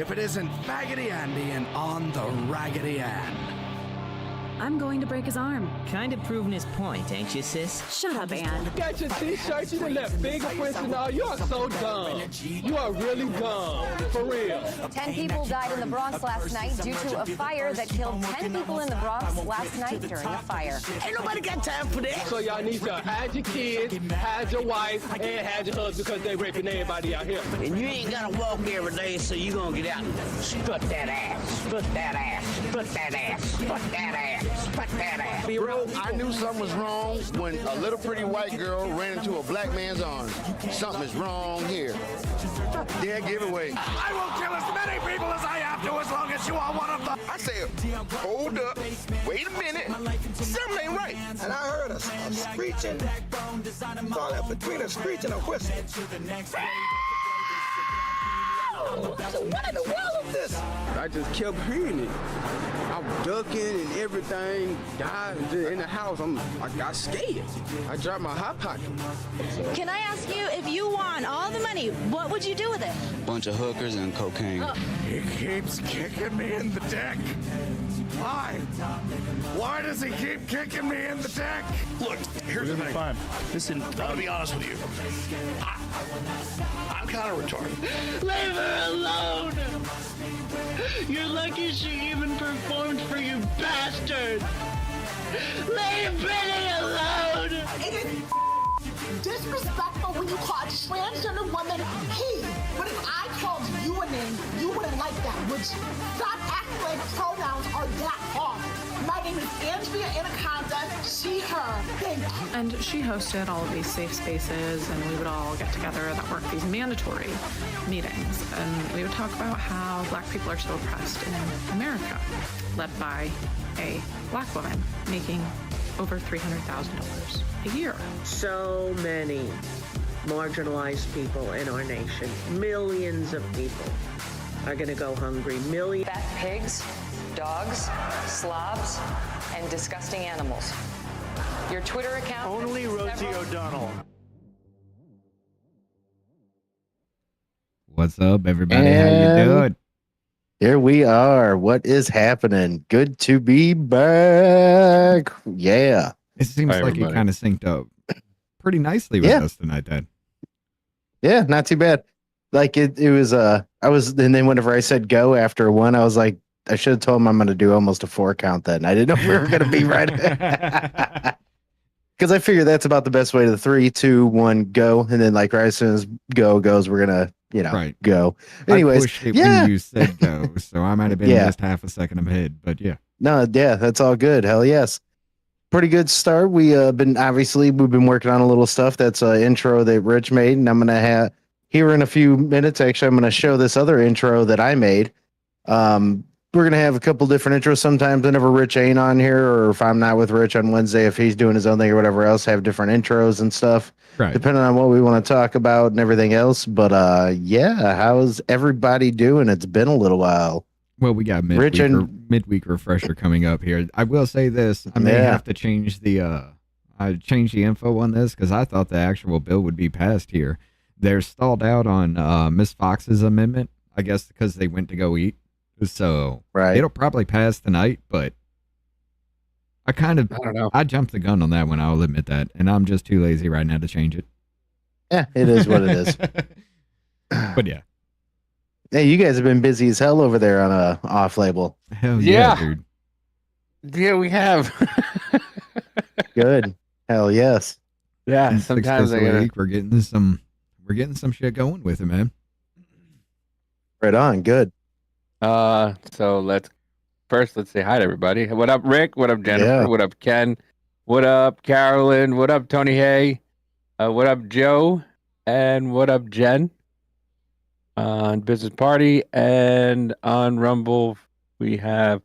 if it isn't Faggoty Andy and On the Raggedy Ann. I'm going to break his arm. Kind of proving his point, ain't you, sis? Shut up, Ann. You got your t-shirt, you done left fingerprints and all. You are so dumb. You are really dumb. For real. 10 people died in the Bronx last night due to a fire that killed 10 people in the Bronx last night during a fire. Ain't nobody got time for that. So y'all need to hide your kids, hide your wife, and hide your husband because they raping everybody out here. And you ain't gotta walk every day, so you gonna get out and strut that ass, strut that ass, strut that ass, strut that ass. Bro, I knew something was wrong when a little pretty white girl ran into a black man's arms. Something is wrong here. Dead giveaway. I will kill as many people as I have to as long as you are one of them. I said, hold up, wait a minute, something ain't right. And I heard a screeching, call that between a screech and a whistle. So what in the world is this? I just kept hearing it. I'm ducking and everything. Died in the house. I got scared. I dropped my hot pocket. Can I ask you, if you won all the money, what would you do with it? Bunch of hookers and cocaine. He keeps kicking me in the dick. Why? Why does he keep kicking me in the dick? Look, here's the thing. Fine. Listen, I'm gonna be honest with you. I'm kind of retarded. Leave her alone! You're lucky she even performed for you, bastard! Leave Benny alone! It is disrespectful when you call a transgender woman he. But if I called you a name, you wouldn't like that, would you? Stop acting like pronouns are that hard. My name is Andrea Anaconda, she, her. Thank you. And she hosted all of these safe spaces, and we would all get together that work these mandatory meetings. And we would talk about how Black people are so oppressed in America, led by a Black woman making over $300,000 a year. So many marginalized people in our nation, millions of people are going to go hungry. Millions. Fat pigs, dogs, slobs, and disgusting animals. Your Twitter account... Only Rosie O'Donnell. What's up, everybody? How you doing? Here we are. What is happening? Good to be back. Yeah. It seems like you kind of synced up pretty nicely with us tonight, Dad. Yeah, not too bad. Like it was and then whenever I said go after one, I was like, I should have told him I'm going to do almost a 4 count then. I didn't know if we were going to be right. Because I figure that's about the best way to the 3, 2, 1, go. And then like right as soon as go goes, we're going to, go. Anyways, I pushed it when you said go, so I might have been just half a second ahead, but yeah. No, yeah, that's all good. Hell yes. Pretty good start. We've been working on a little stuff. That's an intro that Rich made, and I'm going to have here in a few minutes. Actually, I'm going to show this other intro that I made. We're going to have a couple different intros sometimes whenever Rich ain't on here, or if I'm not with Rich on Wednesday, if he's doing his own thing or whatever else, have different intros and stuff, depending on what we want to talk about and everything else. But yeah, how's everybody doing? It's been a little while. Well, we got midweek refresher coming up here. I will say this. I may have to change the info on this because I thought the actual bill would be passed here. They're stalled out on Miss Fox's amendment, I guess, because they went to go eat. So it'll probably pass tonight, but I don't know. I jumped the gun on that one. I'll admit that, and I'm just too lazy right now to change it. Yeah, it is what it is. But yeah. Hey, you guys have been busy as hell over there on a off label. Hell yeah, dude. Yeah, we have. Good. Hell yes. Yeah. Sometimes we're getting some shit going with it, man. Right on. Good. So let's say hi to everybody. What up, Rick? What up, Jennifer? Yeah. What up, Ken? What up, Carolyn? What up, Tony Hay? What up, Joe? And what up, Jen? On Business Party and on Rumble, we have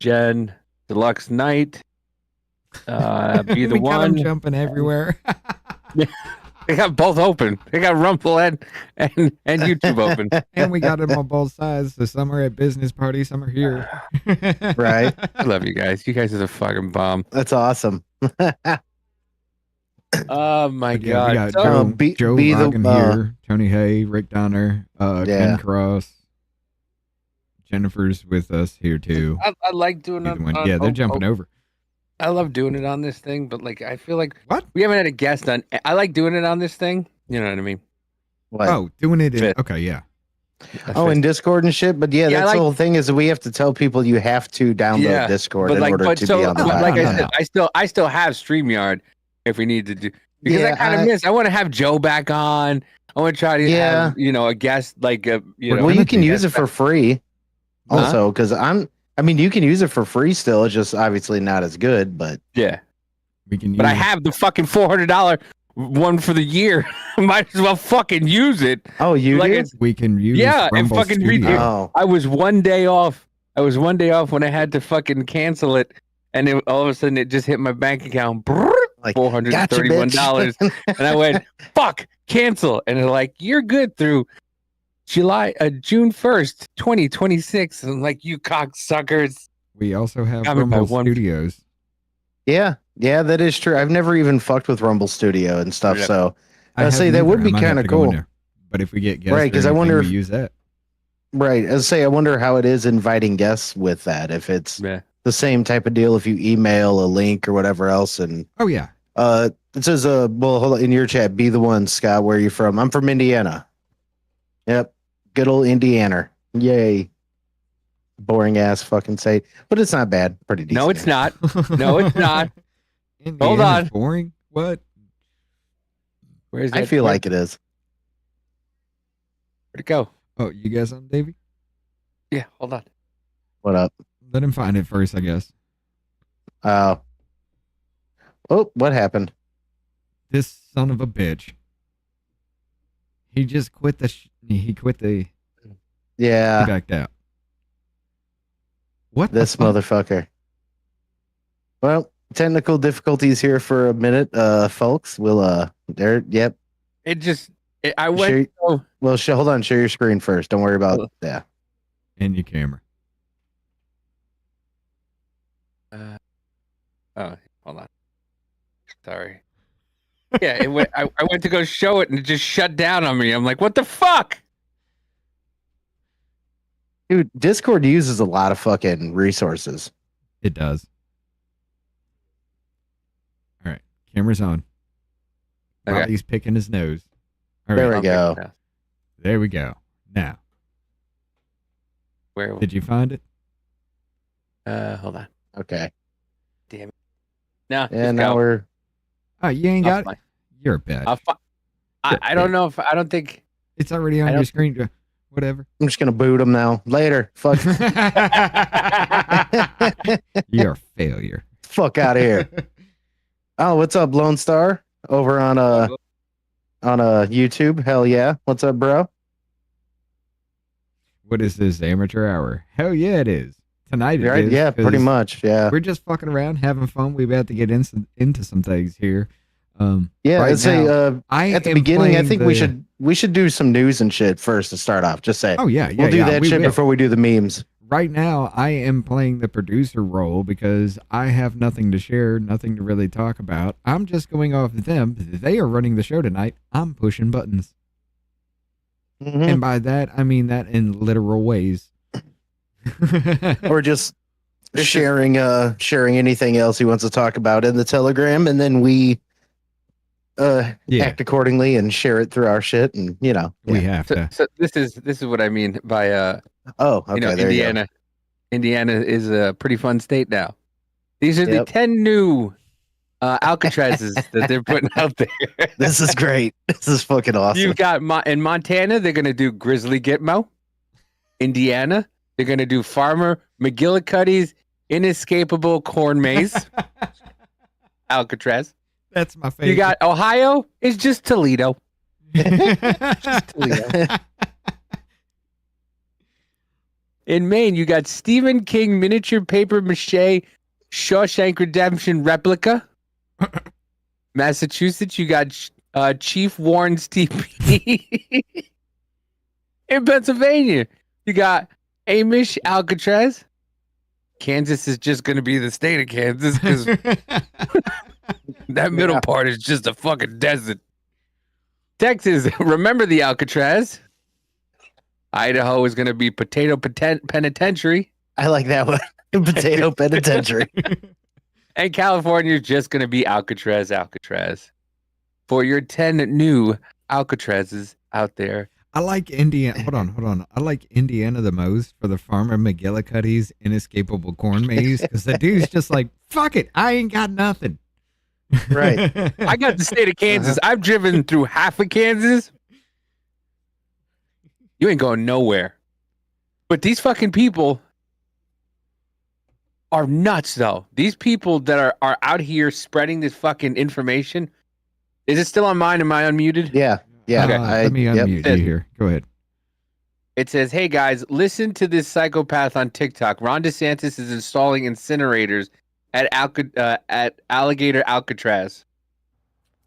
Jen Deluxe Night. Be the one. Got them jumping everywhere. They got both open. They got Rumble and YouTube open. And we got them on both sides. So some are at Business Party, some are here. Right. I love you guys. You guys are the fucking bomb. That's awesome. Oh my God. We got Joe Logan here, Tony Hay, Rick Donner, Ken Cross. Jennifer's with us here too. I like doing it. Yeah, they're jumping over. I love doing it on this thing, but like I feel like we haven't had a guest on. I like doing it on this thing. You know what I mean? What? Oh, doing it in, okay, yeah. Oh, in Discord and shit. But yeah, that's like, the whole thing is we have to tell people you have to download Discord in order to be on the like I live. said, I still have StreamYard if we need to do because I kind of miss. I want to have Joe back on. I want to try to have a guest like Well, you can use it for free. Also, because you can use it for free still. It's just obviously not as good, but yeah, we can. But I have the fucking $400 one for the year. Might as well fucking use it. Oh, you do? We can use. Yeah, and Rumble fucking Studio. I was 1 day off. I was 1 day off when I had to fucking cancel it, and then all of a sudden it just hit my bank account. Like $431, and I went, "Fuck, cancel!" And they're like, "You're good through June 1st, 2026." And I'm like, "You cocksuckers!" We also have Rumble Studios. Yeah, that is true. I've never even fucked with Rumble Studio and stuff, so I say that would be kind of cool. But if we get guests, right? Because I wonder if we use that. Right, I wonder how it is inviting guests with that. If it's the same type of deal, if you email a link or whatever else, and oh yeah. It says well, hold on, in your chat, be the one, Scott. Where are you from? I'm from Indiana. Yep, good old Indiana. Yay. Boring ass fucking state, but it's not bad. Pretty decent. No, it's not. No, it's not. Hold on. Boring? What? Where's that? I feel like it is. Where'd it go? Oh, you guys on, Davey? Yeah, hold on. What up? Let him find it first, I guess. Oh, what happened? This son of a bitch. He just quit he quit the. Yeah. He backed out. What? This motherfucker. Well, technical difficulties here for a minute, folks. We'll yep. It just I went. Hold on. Share your screen first. Don't worry about that. And your camera. Oh, hold on. Sorry. Yeah, it went. I went to go show it and it just shut down on me. I'm like, what the fuck? Dude, Discord uses a lot of fucking resources. It does. All right, camera's on. Okay. Robbie's picking his nose. All There right. we go. There we go. Now, where did you find it? Hold on. Okay. Damn it. No. Yeah, now we're. Oh, you ain't got it. You're a bitch. I don't know if I don't think it's already on your screen. Whatever. I'm just gonna boot him now. Later. Fuck. You're a failure. Fuck out of here. Oh, what's up, Lone Star? Over on YouTube. Hell yeah. What's up, bro? What is this, amateur hour? Hell yeah, it is. Tonight it is. Yeah, pretty much. Yeah. We're just fucking around, having fun. We've had to get into some things here. Yeah, right I'd say at the beginning, I think we should do some news and shit first to start off. Just say, oh yeah, we'll do that shit will. before we do the memes. Right now, I am playing the producer role because I have nothing to share, nothing to really talk about. I'm just going off of them. They are running the show tonight. I'm pushing buttons. Mm-hmm. And by that, I mean that in literal ways. Or just sharing anything else he wants to talk about in the Telegram, and then we act accordingly and share it through our shit, and we have to. So this is what I mean by okay, there Indiana. you go. Indiana is a pretty fun state now. These are the 10 new Alcatrazes that they're putting out there. This is great. This is fucking awesome. You've got in Montana, they're gonna do Grizzly Gitmo. Indiana, they're gonna do Farmer McGillicuddy's Inescapable Corn Maze. Alcatraz. That's my favorite. You got Ohio, it's just Toledo. Just Toledo. In Maine, you got Stephen King miniature paper mache Shawshank Redemption replica. Massachusetts, you got Chief Warren's TP. In Pennsylvania, you got Amish Alcatraz. Kansas is just going to be the state of Kansas because that middle part is just a fucking desert. Texas, remember the Alcatraz. Idaho is going to be potato penitentiary. I like that one. Potato penitentiary. And California is just going to be Alcatraz. For your 10 new Alcatrazes out there. I like Indiana. Hold on. I like Indiana the most for the Farmer McGillicuddy's inescapable corn maze because the dude's just like, fuck it, I ain't got nothing. Right. I got the state of Kansas. I've driven through half of Kansas. You ain't going nowhere. But these fucking people are nuts, though. These people that are out here spreading this fucking information. Is it still on mine? Am I unmuted? Yeah. Yeah. Okay. Let me unmute you here. Go ahead. It says, hey, guys, listen to this psychopath on TikTok. Ron DeSantis is installing incinerators at Alligator Alcatraz.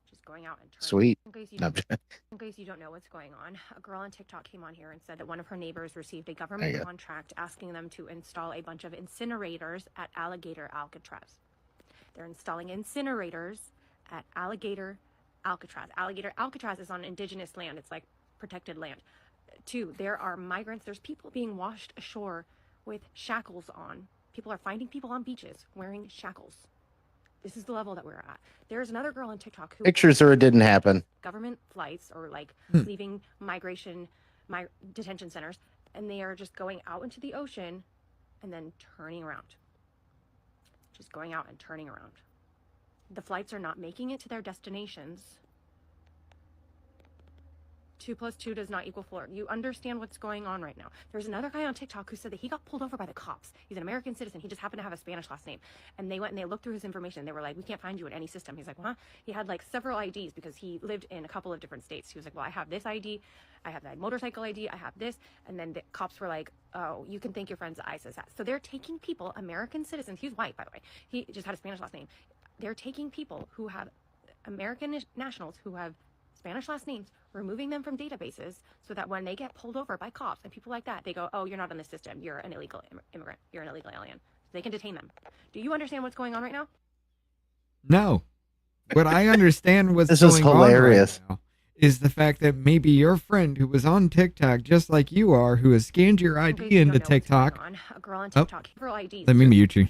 Just going out and Sweet. In case you don't know what's going on, a girl on TikTok came on here and said that one of her neighbors received a government contract asking them to install a bunch of incinerators at Alligator Alcatraz. They're installing incinerators at Alligator Alcatraz. Alligator Alcatraz is on indigenous land. It's like protected land. 2, there are migrants. There's people being washed ashore with shackles on. People are finding people on beaches wearing shackles. This is the level that we're at. There's another girl on TikTok who Pictures or it didn't happen. government flights or like leaving detention centers, and they are just going out into the ocean and then turning around. Just going out and turning around. The flights are not making it to their destinations. 2 + 2 does not equal 4. You understand what's going on right now. There's another guy on TikTok who said that he got pulled over by the cops. He's an American citizen. He just happened to have a Spanish last name. And they went and they looked through his information. They were like, we can't find you in any system. He's like, huh? He had like several IDs because he lived in a couple of different states. He was like, well, I have this ID. I have that motorcycle ID. I have this. And then the cops were like, oh, you can thank your friends ISIS. So they're taking people, American citizens. He's white, by the way. He just had a Spanish last name. They're taking people who have American nationals who have Spanish last names, removing them from databases so that when they get pulled over by cops and people like that, they go, oh, you're not in the system. You're an illegal immigrant. You're an illegal alien. They can detain them. Do you understand what's going on right now? No. What I understand what's This is going hilarious. on right now is the fact that maybe your friend who was on TikTok, just like you are, who has scanned your ID into TikTok. A girl on TikTok, several IDs. Let me mute you.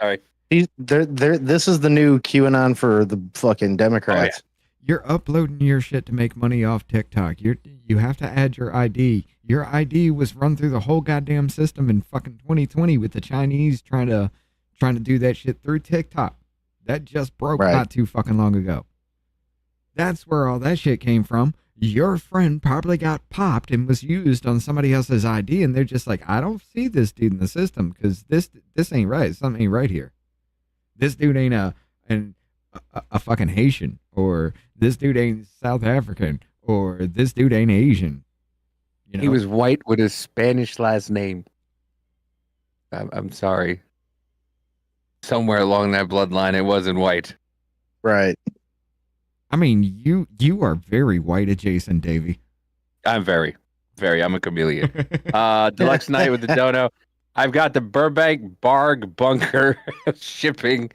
All right. This is the new QAnon for the fucking Democrats. You're uploading your shit to make money off TikTok. You have to add your ID. Your ID was run through the whole goddamn system in fucking 2020 with the Chinese trying to do that shit through TikTok. That just broke not too fucking long ago. That's where all that shit came from. Your friend probably got popped and was used on somebody else's ID, and they're just like, I don't see this dude in the system because this ain't right. Something ain't right here. This dude ain't a fucking Haitian, or this dude ain't South African, or this dude ain't Asian. You know? He was white with a Spanish last name. I'm sorry. Somewhere along that bloodline, it wasn't white. Right. I mean, you are very white adjacent, Davey. I'm very. I'm a chameleon. Deluxe Night with the dono. I've got the Burbank Barg Bunker shipping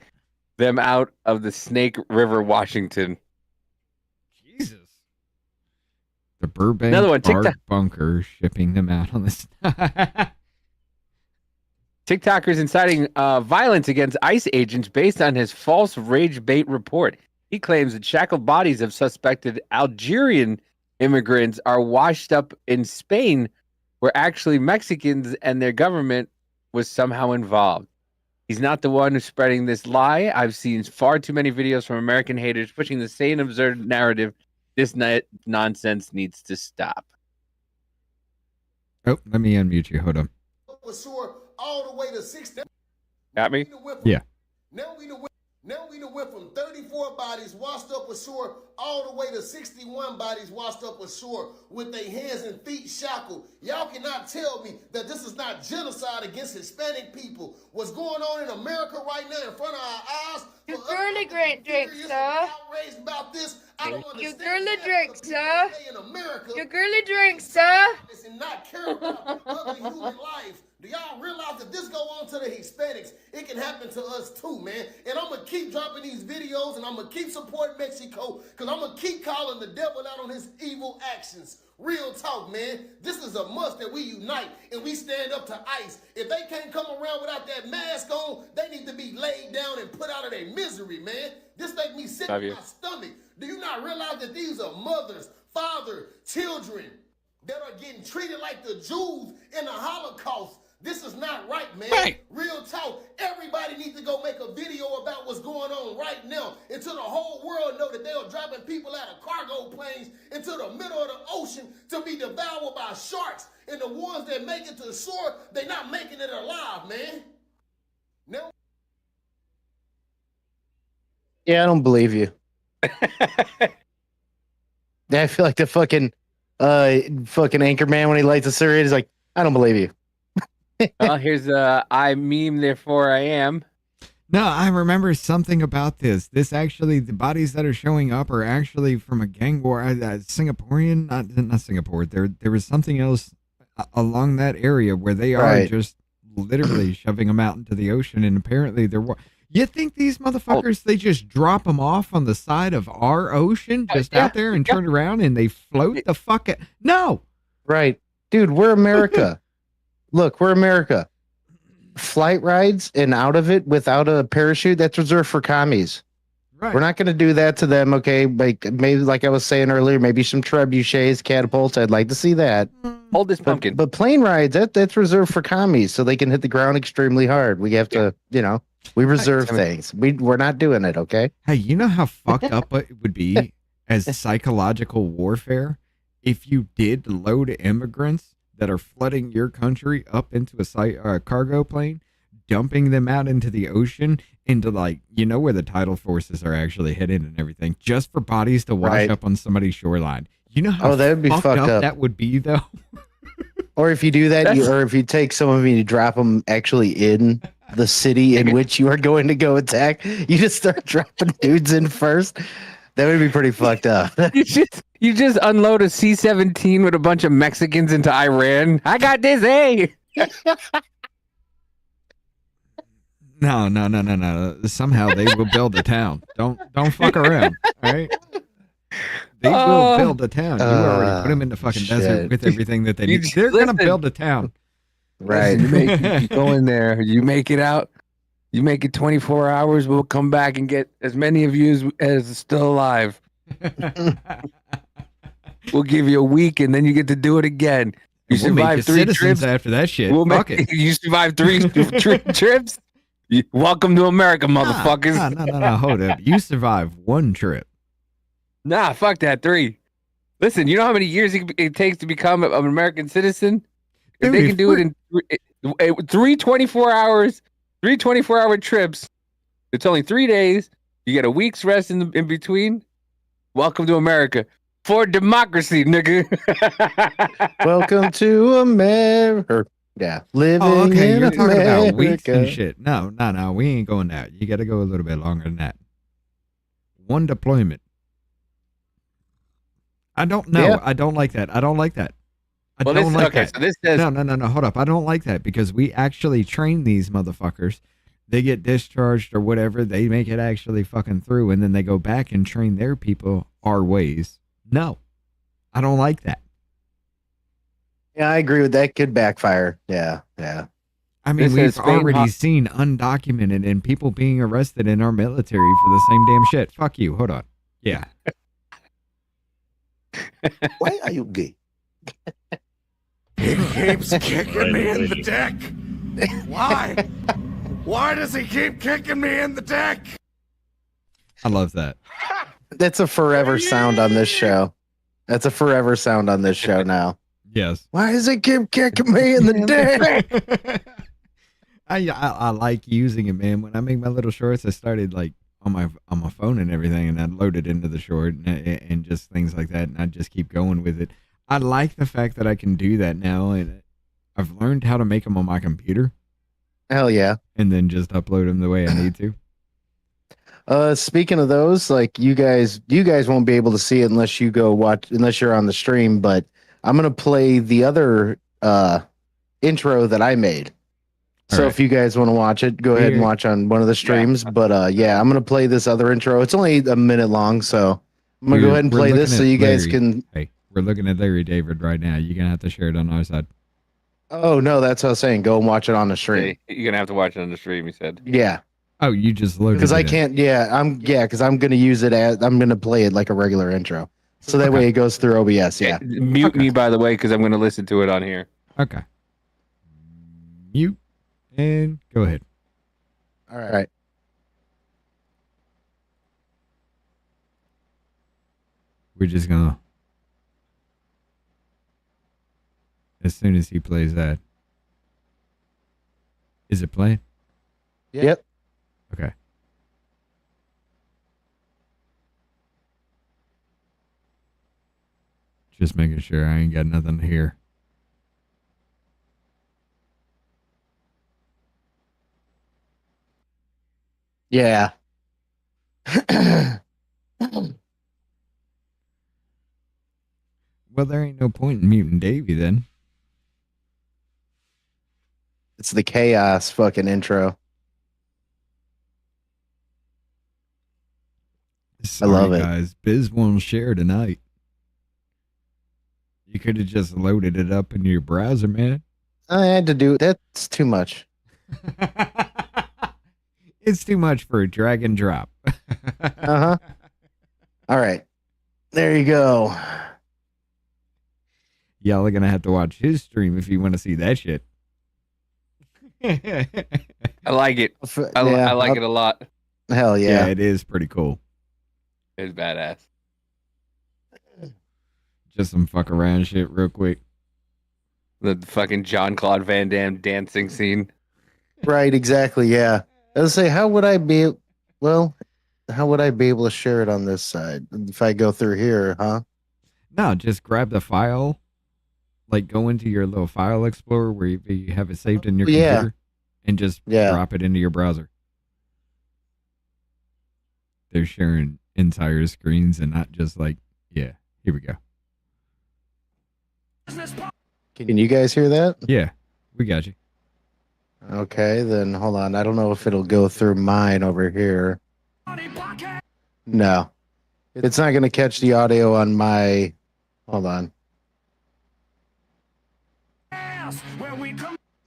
them out of the Snake River, Washington. Jesus. The Burbank Another one, Barg Bunker shipping them out on this. TikTokers inciting violence against ICE agents based on his false rage bait report. He claims that shackled bodies of suspected Algerian immigrants are washed up in Spain, where actually Mexicans and their government was somehow involved. He's not the one who's spreading this lie. I've seen far too many videos from American haters pushing the same absurd narrative. This nonsense needs to stop. Oh, let me unmute you. Hold on. All the way to 60. Got me? Yeah. Now we done went from 34 bodies washed up ashore all the way to 61 bodies washed up ashore with their hands and feet shackled. Y'all cannot tell me that this is not genocide against Hispanic people. What's going on in America right now in front of our eyes? Your girly drink, sir. Outraged about this. I don't Your understand girly drink, sir. in America. Your girly drink, sir. And not care about other human life. Do y'all realize that this go on to the Hispanics? It can happen to us too, man. And I'm going to keep dropping these videos, and I'm going to keep supporting Mexico, because I'm going to keep calling the devil out on his evil actions. Real talk, man. This is a must that we unite and we stand up to ICE. If they can't come around without that mask on, they need to be laid down and put out of their misery, man. This make me sick in my stomach. Do you not realize that these are mothers, fathers, children that are getting treated like the Jews in the Holocaust? This is not right, man. Right. Real talk. Everybody needs to go make a video about what's going on right now until the whole world know that they are dropping people out of cargo planes into the middle of the ocean to be devoured by sharks. And the ones that make it to shore, they're not making it alive, man. No. Yeah, I don't believe you. I feel like the fucking anchor man when he lights a cigarette is like, I don't believe you. Well, here's I meme, therefore I am. No, I remember something about this. This actually, the bodies that are showing up are actually from a gang war. Singaporean, not Singapore. There was something else along that area where they are just literally shoving them out into the ocean, and apparently they're. You think these motherfuckers, they just drop them off on the side of our ocean, just out there and turn around and they float the fuck out? No. Right. Dude, we're America. Look, we're America. Flight rides and out of it without a parachute, that's reserved for commies. Right. We're not going to do that to them, okay? Maybe, like I was saying earlier, maybe some trebuchets, catapults. I'd like to see that. Hold this pumpkin. But plane rides, that's reserved for commies, so they can hit the ground extremely hard. We have to, we reserve things. We're not doing it, okay? Hey, you know how fucked up it would be as psychological warfare if you did load immigrants that are flooding your country up into a cargo plane, dumping them out into the ocean, into where the tidal forces are actually headed and everything, just for bodies to wash up on somebody's shoreline. You know how that would be fucked up that would be, though? Or if you do that, or if you take some of them and you drop them actually in the city in which you are going to go attack, you just start dropping dudes in first. That would be pretty fucked up. You just unload a C-17 with a bunch of Mexicans into Iran. I got this, hey. No. Somehow they will build a town. Don't fuck around. All right. They will build a town. You already put them in the fucking desert with everything that they need. They're gonna build a town. Right. You go in there. You make it out. You make it 24 hours. We'll come back and get as many of you as still alive. We'll give you a week, and then you get to do it again. You survive 3 trips after that shit. Fuck it. You survive 3 trips. Welcome to America, motherfuckers. No. Hold up. You survive 1 trip. Nah, fuck that. 3. Listen, you know how many years it takes to become an American citizen? If they can do it in 3 24 hours, 3 24-hour trips, it's only 3 days. You get a week's rest in between. Welcome to America. For democracy, nigga. Welcome to America. Yeah. Living in You're talking America. about weeks and shit. No. We ain't going that. You got to go a little bit longer than that. 1 deployment. I don't know. Yeah. I don't like that. I don't like that. So this says No. Hold up. I don't like that because we actually train these motherfuckers. They get discharged or whatever. They make it actually fucking through, and then they go back and train their people our ways. No, I don't like that. Yeah, I agree with that. Could backfire. Yeah. I mean, we've already seen undocumented and people being arrested in our military for the same damn shit. Fuck you. Hold on. Yeah. Why are you gay? He keeps kicking me in the dick. Why? Why does he keep kicking me in the dick? I love that. That's a forever sound on this show. That's a forever sound on this show now. Yes. Why does it keep kicking me in the dick? I like using it, man. When I make my little shorts, I started on my phone and everything, and I'd load it into the short and just things like that, and I'd just keep going with it. I like the fact that I can do that now, and I've learned how to make them on my computer. Hell yeah. And then just upload them the way I need to. Speaking of those, you guys won't be able to see it unless you go watch, unless you're on the stream, but I'm going to play the other intro that I made. So right. if you guys want to watch it, go ahead and watch on one of the streams. But yeah, I'm gonna play this other intro. It's only a minute long, so I'm gonna go ahead and play this so you guys can. Hey, we're looking at Larry David right now. You're gonna have to share it on our side. Oh no, that's what I was saying. Go and watch it on the stream. You're gonna have to watch it on the stream. He said. Yeah. Oh, you just loaded. Because I can't. Yeah, because I'm gonna use it as I'm gonna play it like a regular intro, so that way it goes through OBS. Yeah. Mute me, by the way, because I'm gonna listen to it on here. Okay. Mute and go ahead. All right. We're just gonna. As soon as he plays that. Is it playing? Yep. Okay. Just making sure I ain't got nothing here. Yeah. Well, there ain't no point in muting Davey then. It's the chaos fucking intro. Sorry, I love it, guys. Biz won't share tonight. You could have just loaded it up into your browser, man. I had to do that's too much. It's too much for a drag and drop. Uh-huh. All right. There you go. Y'all are gonna have to watch his stream if you want to see that shit. I like it. I like it a lot. Hell yeah. Yeah, it is pretty cool. It's badass. Just some fuck around shit real quick. The fucking Jean-Claude Van Damme dancing scene. Right, exactly, yeah. I was say, how would I be able to share it on this side if I go through here, huh? No, just grab the file. Like go into your little file explorer where you have it saved in your computer and just drop it into your browser. They're sharing entire screens and not just like, here we go. Can you guys hear that? Yeah, we got you. Okay, then hold on. I don't know if it'll go through mine over here. No. It's not going to catch the audio on my... Hold on.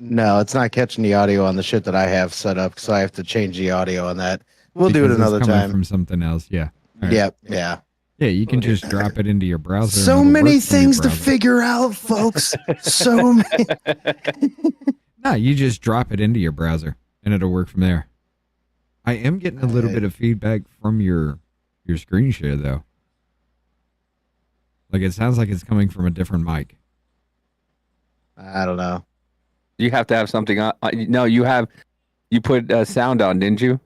No, it's not catching the audio on the shit that I have set up, so I have to change the audio on that. We'll do it another time. From something else, yeah. Right. Yep, yeah. Yeah, you can just drop it into your browser. So many things to figure out, folks. So many. No, you just drop it into your browser, and it'll work from there. I am getting a little bit of feedback from your screen share, though. Like, it sounds like it's coming from a different mic. I don't know. You have to have something on. No, you put sound on, didn't you?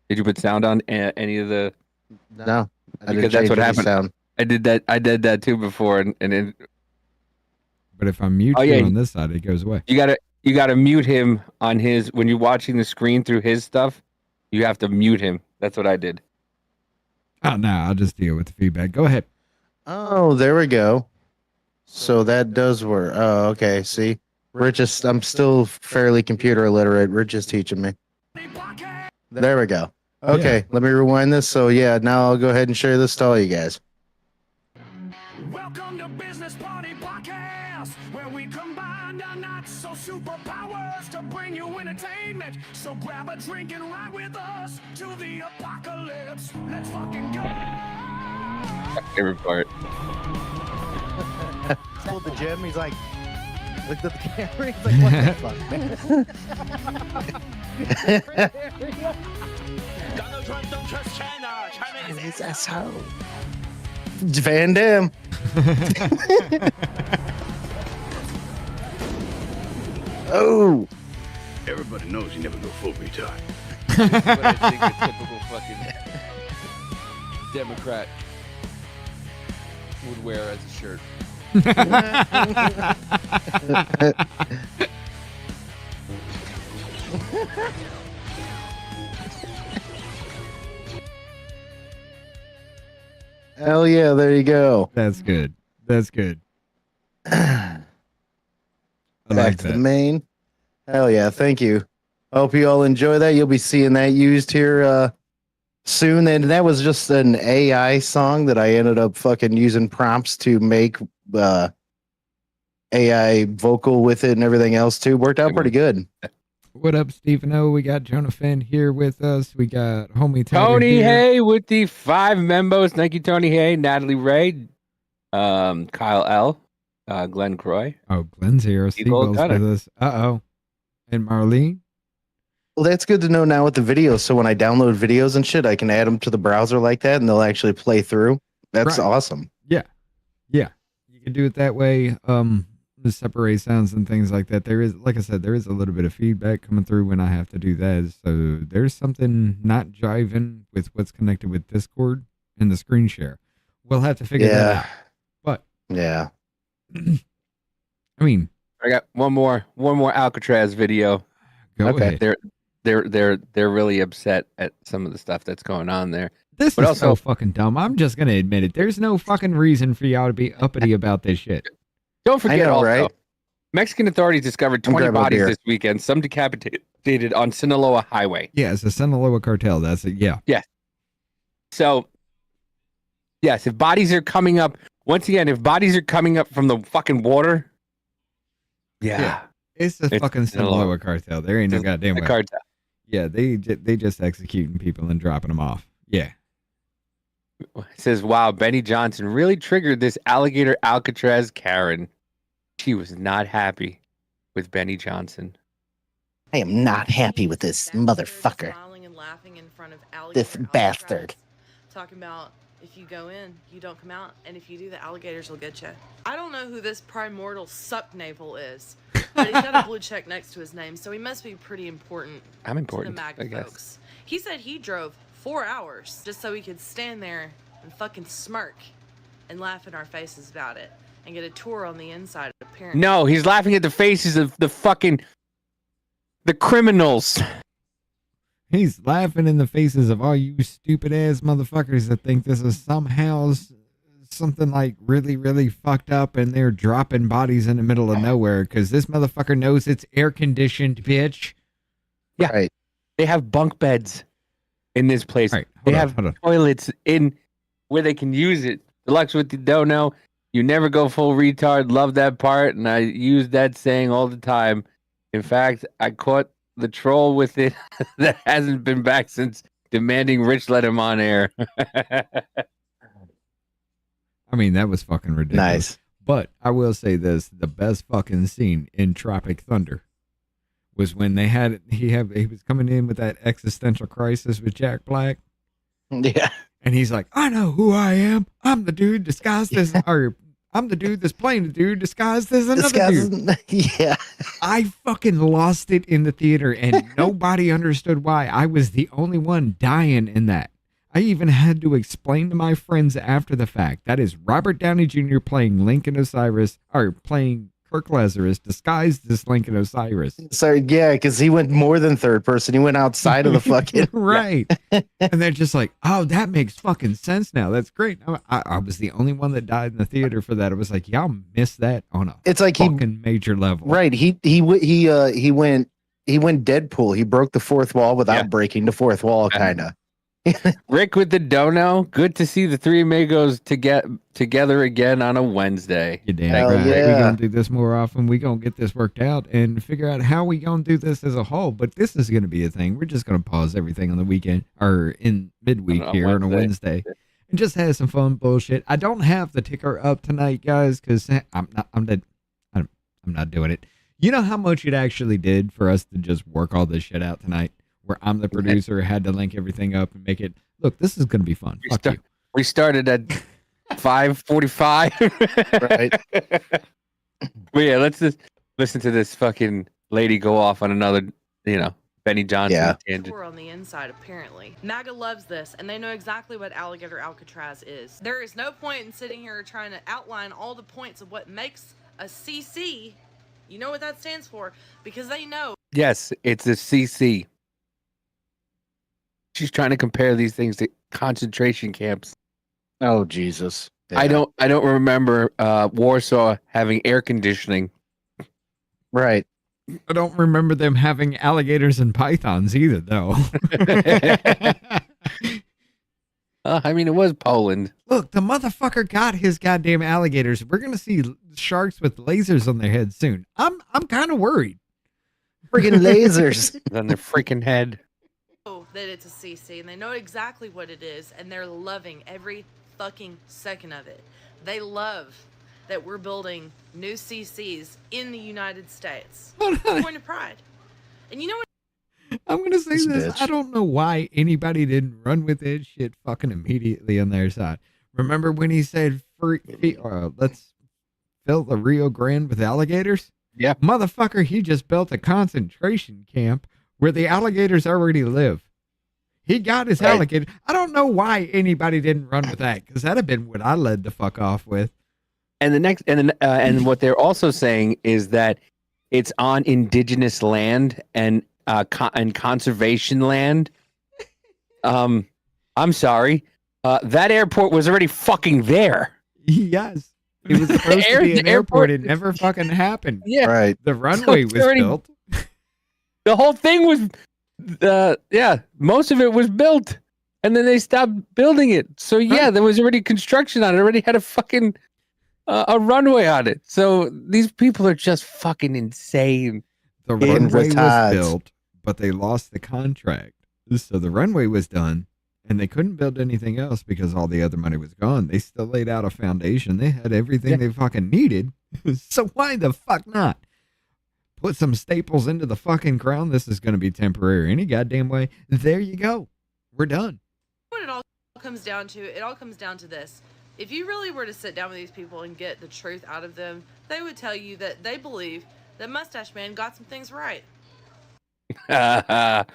Did you put sound on any of the? No, because that's what happened. Sound. I did that too before, and it. But if I mute you on this side, it goes away. You gotta mute him on his when you're watching the screen through his stuff. You have to mute him. That's what I did. Oh no, I'll just deal with the feedback. Go ahead. Oh, there we go. So that does work. Oh, okay. See, I'm still fairly computer illiterate. Rich is teaching me. There we go. Okay, Let me rewind this. So yeah, now I'll go ahead and share this to all you guys. Welcome to Business Party Podcast, where we combine our not so superpowers to bring you entertainment. So grab a drink and ride with us to the apocalypse. Let's fucking go. Favorite part. Pulled the gym. He's like, looked at the camera. He's like, what the fuck, man? Donald Trump don't trust China. China is his asshole. Van Damme. Oh. Everybody knows you never go full retard. What I think a typical fucking Democrat would wear as a shirt. Hell yeah, there you go. That's good. That's good. back to the main. Hell yeah, thank you. Hope you all enjoy that. You'll be seeing that used here soon. And that was just an AI song that I ended up fucking using prompts to make AI vocal with it and everything else too. Worked out pretty good. What up, Stephen O? We got Jonah Finn here with us. We got homie Tony here. Hay with the 5 members. Thank you, Tony Hay, Natalie Ray, Kyle L, Glenn Croy. Oh, Glenn's here. Seagull's with us. Uh-oh. And Marlene. Well, that's good to know now with the videos. So when I download videos and shit, I can add them to the browser like that and they'll actually play through. That's awesome. Yeah. Yeah. You can do it that way. To separate sounds and things like that. There is, like I said, there is a little bit of feedback coming through when I have to do that. So there's something not jiving with what's connected with Discord and the screen share. We'll have to figure that out. But yeah. I mean, I got one more Alcatraz video. Go ahead. They're really upset at some of the stuff that's going on there. This is so fucking dumb. I'm just gonna admit it. There's no fucking reason for y'all to be uppity about this shit. Don't forget also, right? Mexican authorities discovered 20 bodies this weekend, some decapitated on Sinaloa Highway. Yeah, it's the Sinaloa cartel. That's it. Yeah. Yeah. So, yes, if bodies are coming up, once again, if bodies are coming up from the fucking water, yeah. It's the fucking Sinaloa cartel. There ain't no goddamn way. Cartel. Yeah, they just executing people and dropping them off. Yeah. It says, wow, Benny Johnson really triggered this alligator Alcatraz Karen. She was not happy with Benny Johnson. I am not happy with this motherfucker. Smiling and laughing in front of This bastard. Talking about if you go in, you don't come out, and if you do, the alligators will get you. I don't know who this primordial suck navel is, but he's got a blue check next to his name, so he must be pretty important. I'm important, to the MAGA I guess. folks. He said he drove 4 hours just so he could stand there and fucking smirk and laugh in our faces about it and get a tour on the inside. Apparently, No, he's laughing at the faces of the criminals. He's laughing in the faces of all you stupid ass motherfuckers that think this is somehow something like really, really fucked up and they're dropping bodies in the middle of nowhere because this motherfucker knows it's air conditioned, bitch. Yeah. Right. They have bunk beds in this place. Right, they hold have on. toilets in where they can use it. Deluxe with the dono. You never go full retard. Love that part. And I use that saying all the time. In fact, I caught the troll with it that hasn't been back since demanding Rich let him on air. I mean, that was fucking ridiculous. Nice. But I will say this, the best fucking scene in Tropic Thunder was when he was coming in with that existential crisis with Jack Black. Yeah. And he's like, I know who I am. I'm the dude disguised as, or I'm the dude that's playing the dude disguised as another dude. Yeah. I fucking lost it in the theater and nobody understood why. I was the only one dying in that. I even had to explain to my friends after the fact. That is Robert Downey Jr. playing Lincoln Osiris, or playing Kirk Lazarus disguised as Lincoln Osiris. Sorry, yeah, because he went more than third person. He went outside of the fucking right. And they're just like, oh, that makes fucking sense now. That's great. I was the only one that died in the theater for that. I was like, y'all missed that on a fucking major level. Right. He went Deadpool. He broke the fourth wall without breaking the fourth wall, kind of. Rick with the dono. Good to see the three amigos together again on a Wednesday. You damn right. We're going to do this more often. We're going to get this worked out and figure out how we going to do this as a whole. But this is going to be a thing. We're just going to pause everything on the weekend or in midweek here on a Wednesday and just have some fun bullshit. I don't have the ticker up tonight, guys, because I'm not doing it. You know how much it actually did for us to just work all this shit out tonight? Where I'm the producer, had to link everything up and make it look. This is going to be fun. We started at 5:45. Right. But yeah, let's just listen to this fucking lady go off on another, Benny Johnson tangent. Tour on the inside, apparently. MAGA loves this, and they know exactly what alligator Alcatraz is. There is no point in sitting here trying to outline all the points of what makes a CC. You know what that stands for, because they know. Yes, it's a CC. She's trying to compare these things to concentration camps. Oh, Jesus. Yeah. I don't remember Warsaw having air conditioning. Right. I don't remember them having alligators and pythons either, though. I mean, it was Poland. Look, the motherfucker got his goddamn alligators. We're gonna see sharks with lasers on their heads soon. I'm kind of worried. Freaking lasers on their freaking head. That it's a CC, and they know exactly what it is, and they're loving every fucking second of it. They love that we're building new CCs in the United States. It's a point of pride. And you know what? I'm gonna say this. Bitch. I don't know why anybody didn't run with this shit fucking immediately on their side. Remember when he said, "Let's fill the Rio Grande with alligators"? Yeah, motherfucker, he just built a concentration camp where the alligators already live. He got his alligator. I don't know why anybody didn't run with that, because that'd have been what I led the fuck off with. And the next, and what they're also saying is that it's on indigenous land and conservation land. I'm sorry, that airport was already fucking there. Yes, it was supposed to be an airport. It never fucking happened. Yeah, right. The runway was built. The whole thing was, most of it was built, and then they stopped building it. So yeah, there was already construction on it. Already had a fucking a runway on it. So these people are just fucking insane. The runway was built, but they lost the contract. So the runway was done, and they couldn't build anything else because all the other money was gone. They still laid out a foundation. They had everything they fucking needed. So why the fuck not? Put some staples into the fucking ground. This is going to be temporary any goddamn way. There you go. We're done. What it all comes down to, it all comes down to this. If you really were to sit down with these people and get the truth out of them, they would tell you that they believe that Mustache Man got some things right. I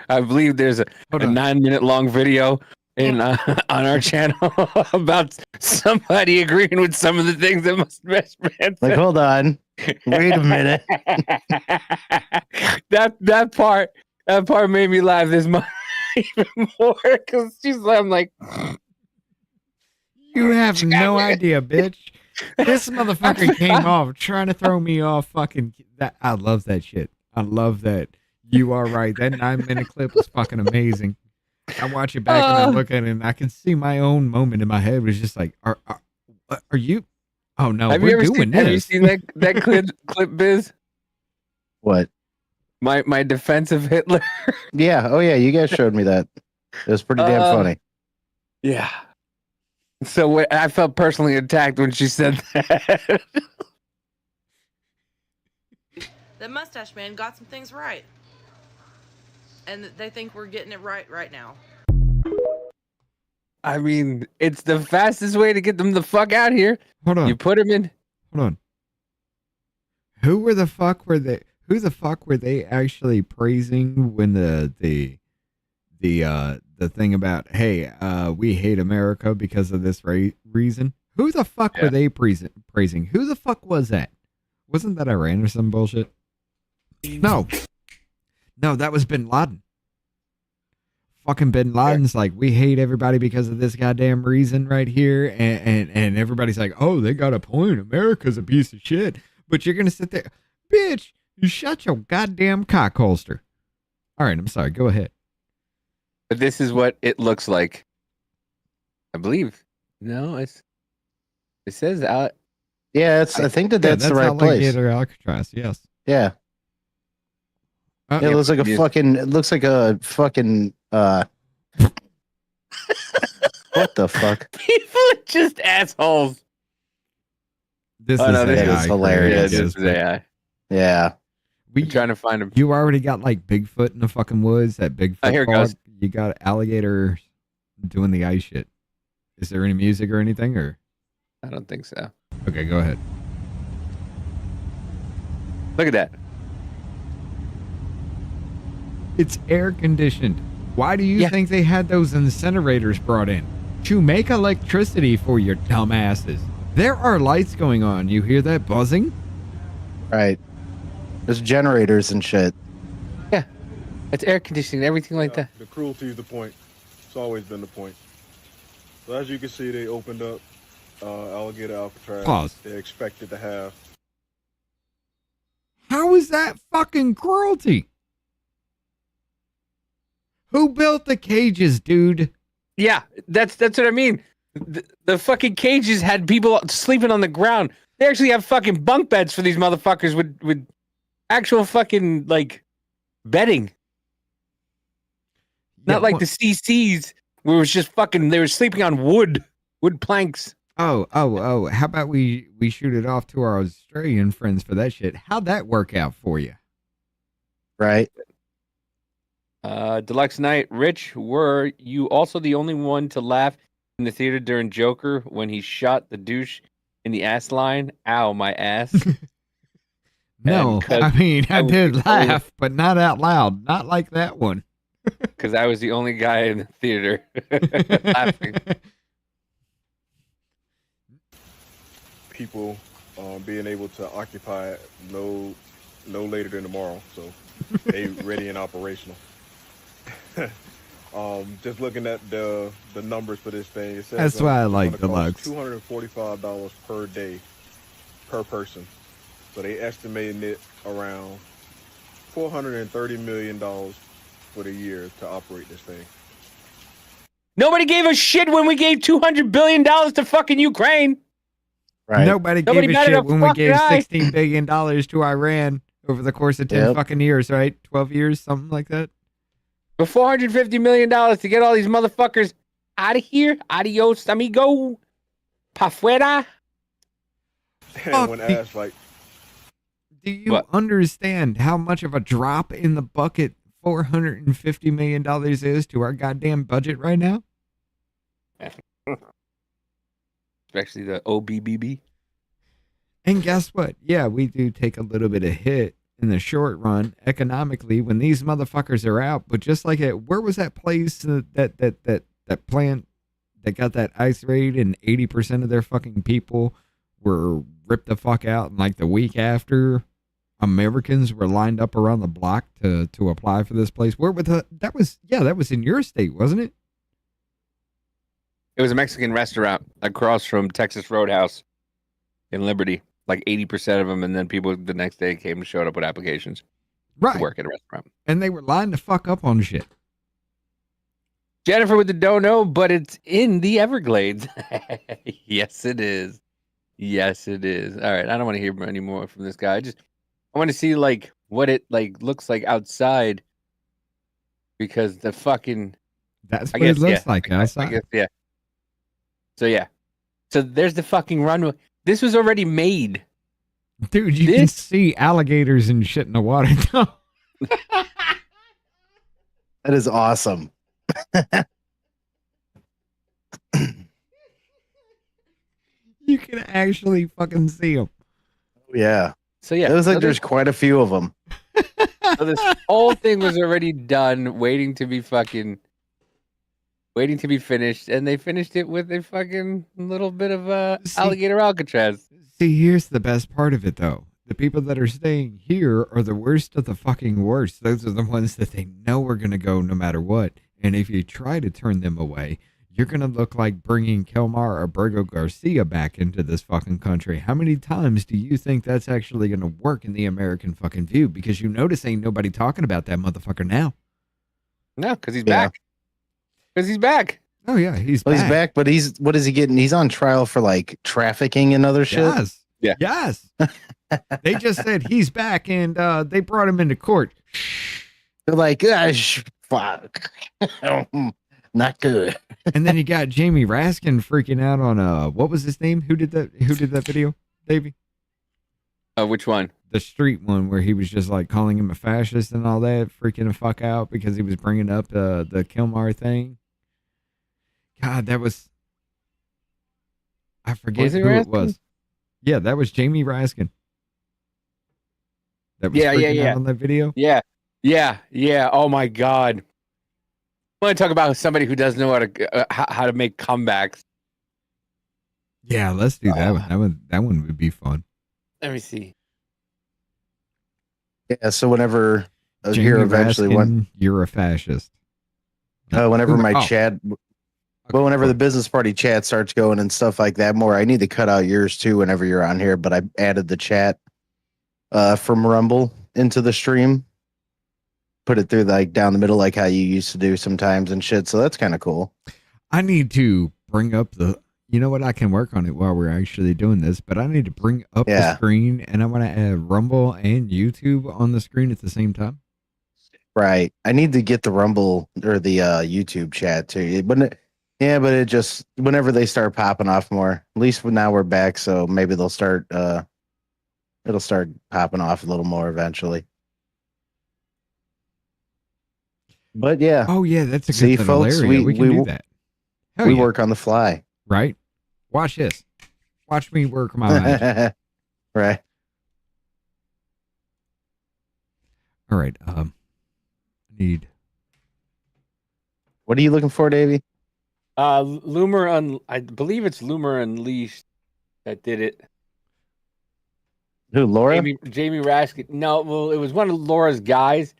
believe there's a 9-minute long video on our channel about somebody agreeing with some of the things that Mustache Man said. Like, hold on, wait a minute. that part made me laugh this much even more because I'm like, you have no idea, bitch. This motherfucker came off trying to throw me off. Fucking that. I love that shit. I love that. You are right. That 9-minute clip was fucking amazing. I watch it back and I look at it and I can see my own moment in my head. It was just like, are you? Oh no, we're doing this. Have you seen that clip, Biz? What? My defense of Hitler. Yeah. Oh yeah. You guys showed me that. It was pretty damn funny. Yeah. So I felt personally attacked when she said that. The Mustache Man got some things right. And they think we're getting it right now. I mean, it's the fastest way to get them the fuck out here. Hold on. You put them in. Hold on. Who the fuck were they actually praising when the thing about, hey, we hate America because of this reason? Who the fuck were they praising? Who the fuck was that? Wasn't that Iran or some bullshit? No, that was Bin Laden. Fucking Bin Laden's like, we hate everybody because of this goddamn reason right here, and everybody's like, oh, they got a point. America's a piece of shit. But you're gonna sit there, bitch. You shut your goddamn cock holster. All right, I'm sorry. Go ahead. But this is what it looks like. I believe. No, it says out. Yeah, I think that's the right place. Alligator Alcatraz. Yes. Yeah. It looks like a fucking. It looks like a fucking. What the fuck? People are just assholes. This is hilarious. Yeah, this is AI. Yeah. We're trying to find him. You already got like Bigfoot in the fucking woods. That Bigfoot. Here it goes. You got alligator doing the ice shit. Is there any music or anything, or? I don't think so. Okay, go ahead. Look at that. It's air conditioned. Why do you think they had those incinerators brought in? To make electricity for your dumbasses. There are lights going on. You hear that buzzing? Right. There's generators and shit. Yeah. It's air conditioning, everything like that. The cruelty is the point. It's always been the point. So as you can see, they opened up alligator Alcatraz. Pause. They're expected to have. How is that fucking cruelty? Who built the cages, dude? Yeah, that's what I mean. The fucking cages had people sleeping on the ground. They actually have fucking bunk beds for these motherfuckers with actual fucking like bedding. Not like the CCs where it was just fucking. They were sleeping on wood planks. Oh! How about we shoot it off to our Australian friends for that shit? How'd that work out for you? Right. Deluxe Night, Rich, were you also the only one to laugh in the theater during Joker when he shot the douche in the ass line? Ow, my ass. No, I mean, I did laugh, but not out loud. Not like that one. Because I was the only guy in the theater laughing. People being able to occupy it no later than tomorrow, so they ready and operational. Just looking at the numbers for this thing, it says That's why I like Deluxe. $245 per day per person, so they estimating it around $430 million for the year to operate this thing. Nobody gave a shit when we gave $200 billion to fucking Ukraine. Right. Nobody gave a shit when we gave $16 billion to Iran over the course of 10 fucking years, right? 12 years, something like that. For $450 million to get all these motherfuckers out of here. Adios, amigo. Pa fuera. And when asked, like, do you understand how much of a drop in the bucket $450 million is to our goddamn budget right now? Especially the OBBB. And guess what? Yeah, we do take a little bit of hit in the short run economically when these motherfuckers are out. But just like where was that place that plant that got that ice raid and 80% of their fucking people were ripped the fuck out, and like the week after, Americans were lined up around the block to apply for this place? Where with that was in your state, wasn't it? It was a Mexican restaurant across from Texas Roadhouse in Liberty. Like 80% of them, and then people the next day came and showed up with applications to work at a restaurant. And they were lined the fuck up on shit. Jennifer with the don't know, but it's in the Everglades. Yes, it is. Yes, it is. All right, I don't want to hear any more from this guy. I want to see like what it like looks like outside, because the fucking that's what it looks like outside. I guess, yeah. So there's the fucking runway. This was already made. Dude, you can see alligators and shit in the water. That is awesome. You can actually fucking see them. Yeah. So yeah, it looks like there's quite a few of them. So this whole thing was already done, waiting to be finished, and they finished it with a fucking little bit of alligator Alcatraz. See, here's the best part of it, though. The people that are staying here are the worst of the fucking worst. Those are the ones that they know are going to go no matter what. And if you try to turn them away, you're going to look like bringing Kelmar or Bergo Garcia back into this fucking country. How many times do you think that's actually going to work in the American fucking view? Because you notice ain't nobody talking about that motherfucker now. No, because he's back. Because he's back. Oh, yeah, he's back, but what is he getting? He's on trial for like trafficking and other shit. Yes. Yeah. Yes. They just said he's back, and they brought him into court. They're like, fuck. Not good. And then you got Jamie Raskin freaking out on what was his name? Who did that video, Davey? Which one? The street one where he was just like calling him a fascist and all that, freaking the fuck out because he was bringing up the Kilmar thing. God, that was, I forget who it was. Yeah, that was Jamie Raskin. That was freaking out on that video. Yeah. Oh my God. I want to talk about somebody who doesn't know how to make comebacks. Yeah, let's do that one. That one would be fun. Let me see. Yeah, so whenever Jamie here eventually Raskin, you're a fascist. Whenever my Chad But whenever the business party chat starts going and stuff like that more, I need to cut out yours too whenever you're on here. But I added the chat from Rumble into the stream. Put it through like down the middle like how you used to do sometimes and shit. So that's kind of cool. I need to bring up you know what? I can work on it while we're actually doing this, but I need to bring up the screen and I want to add Rumble and YouTube on the screen at the same time. Right. I need to get the Rumble or the YouTube chat too. But it just whenever they start popping off more, at least now we're back. So maybe they'll start, it'll start popping off a little more eventually. But yeah. Oh yeah, that's a good folks. We can do that. We work on the fly. Right. Watch this. Watch me work my magic. Right. All right. Need. What are you looking for, Davey? Loomer I believe it's Loomer Unleashed that did it. Who, Laura? Jamie Raskin. No, well, it was one of Laura's guys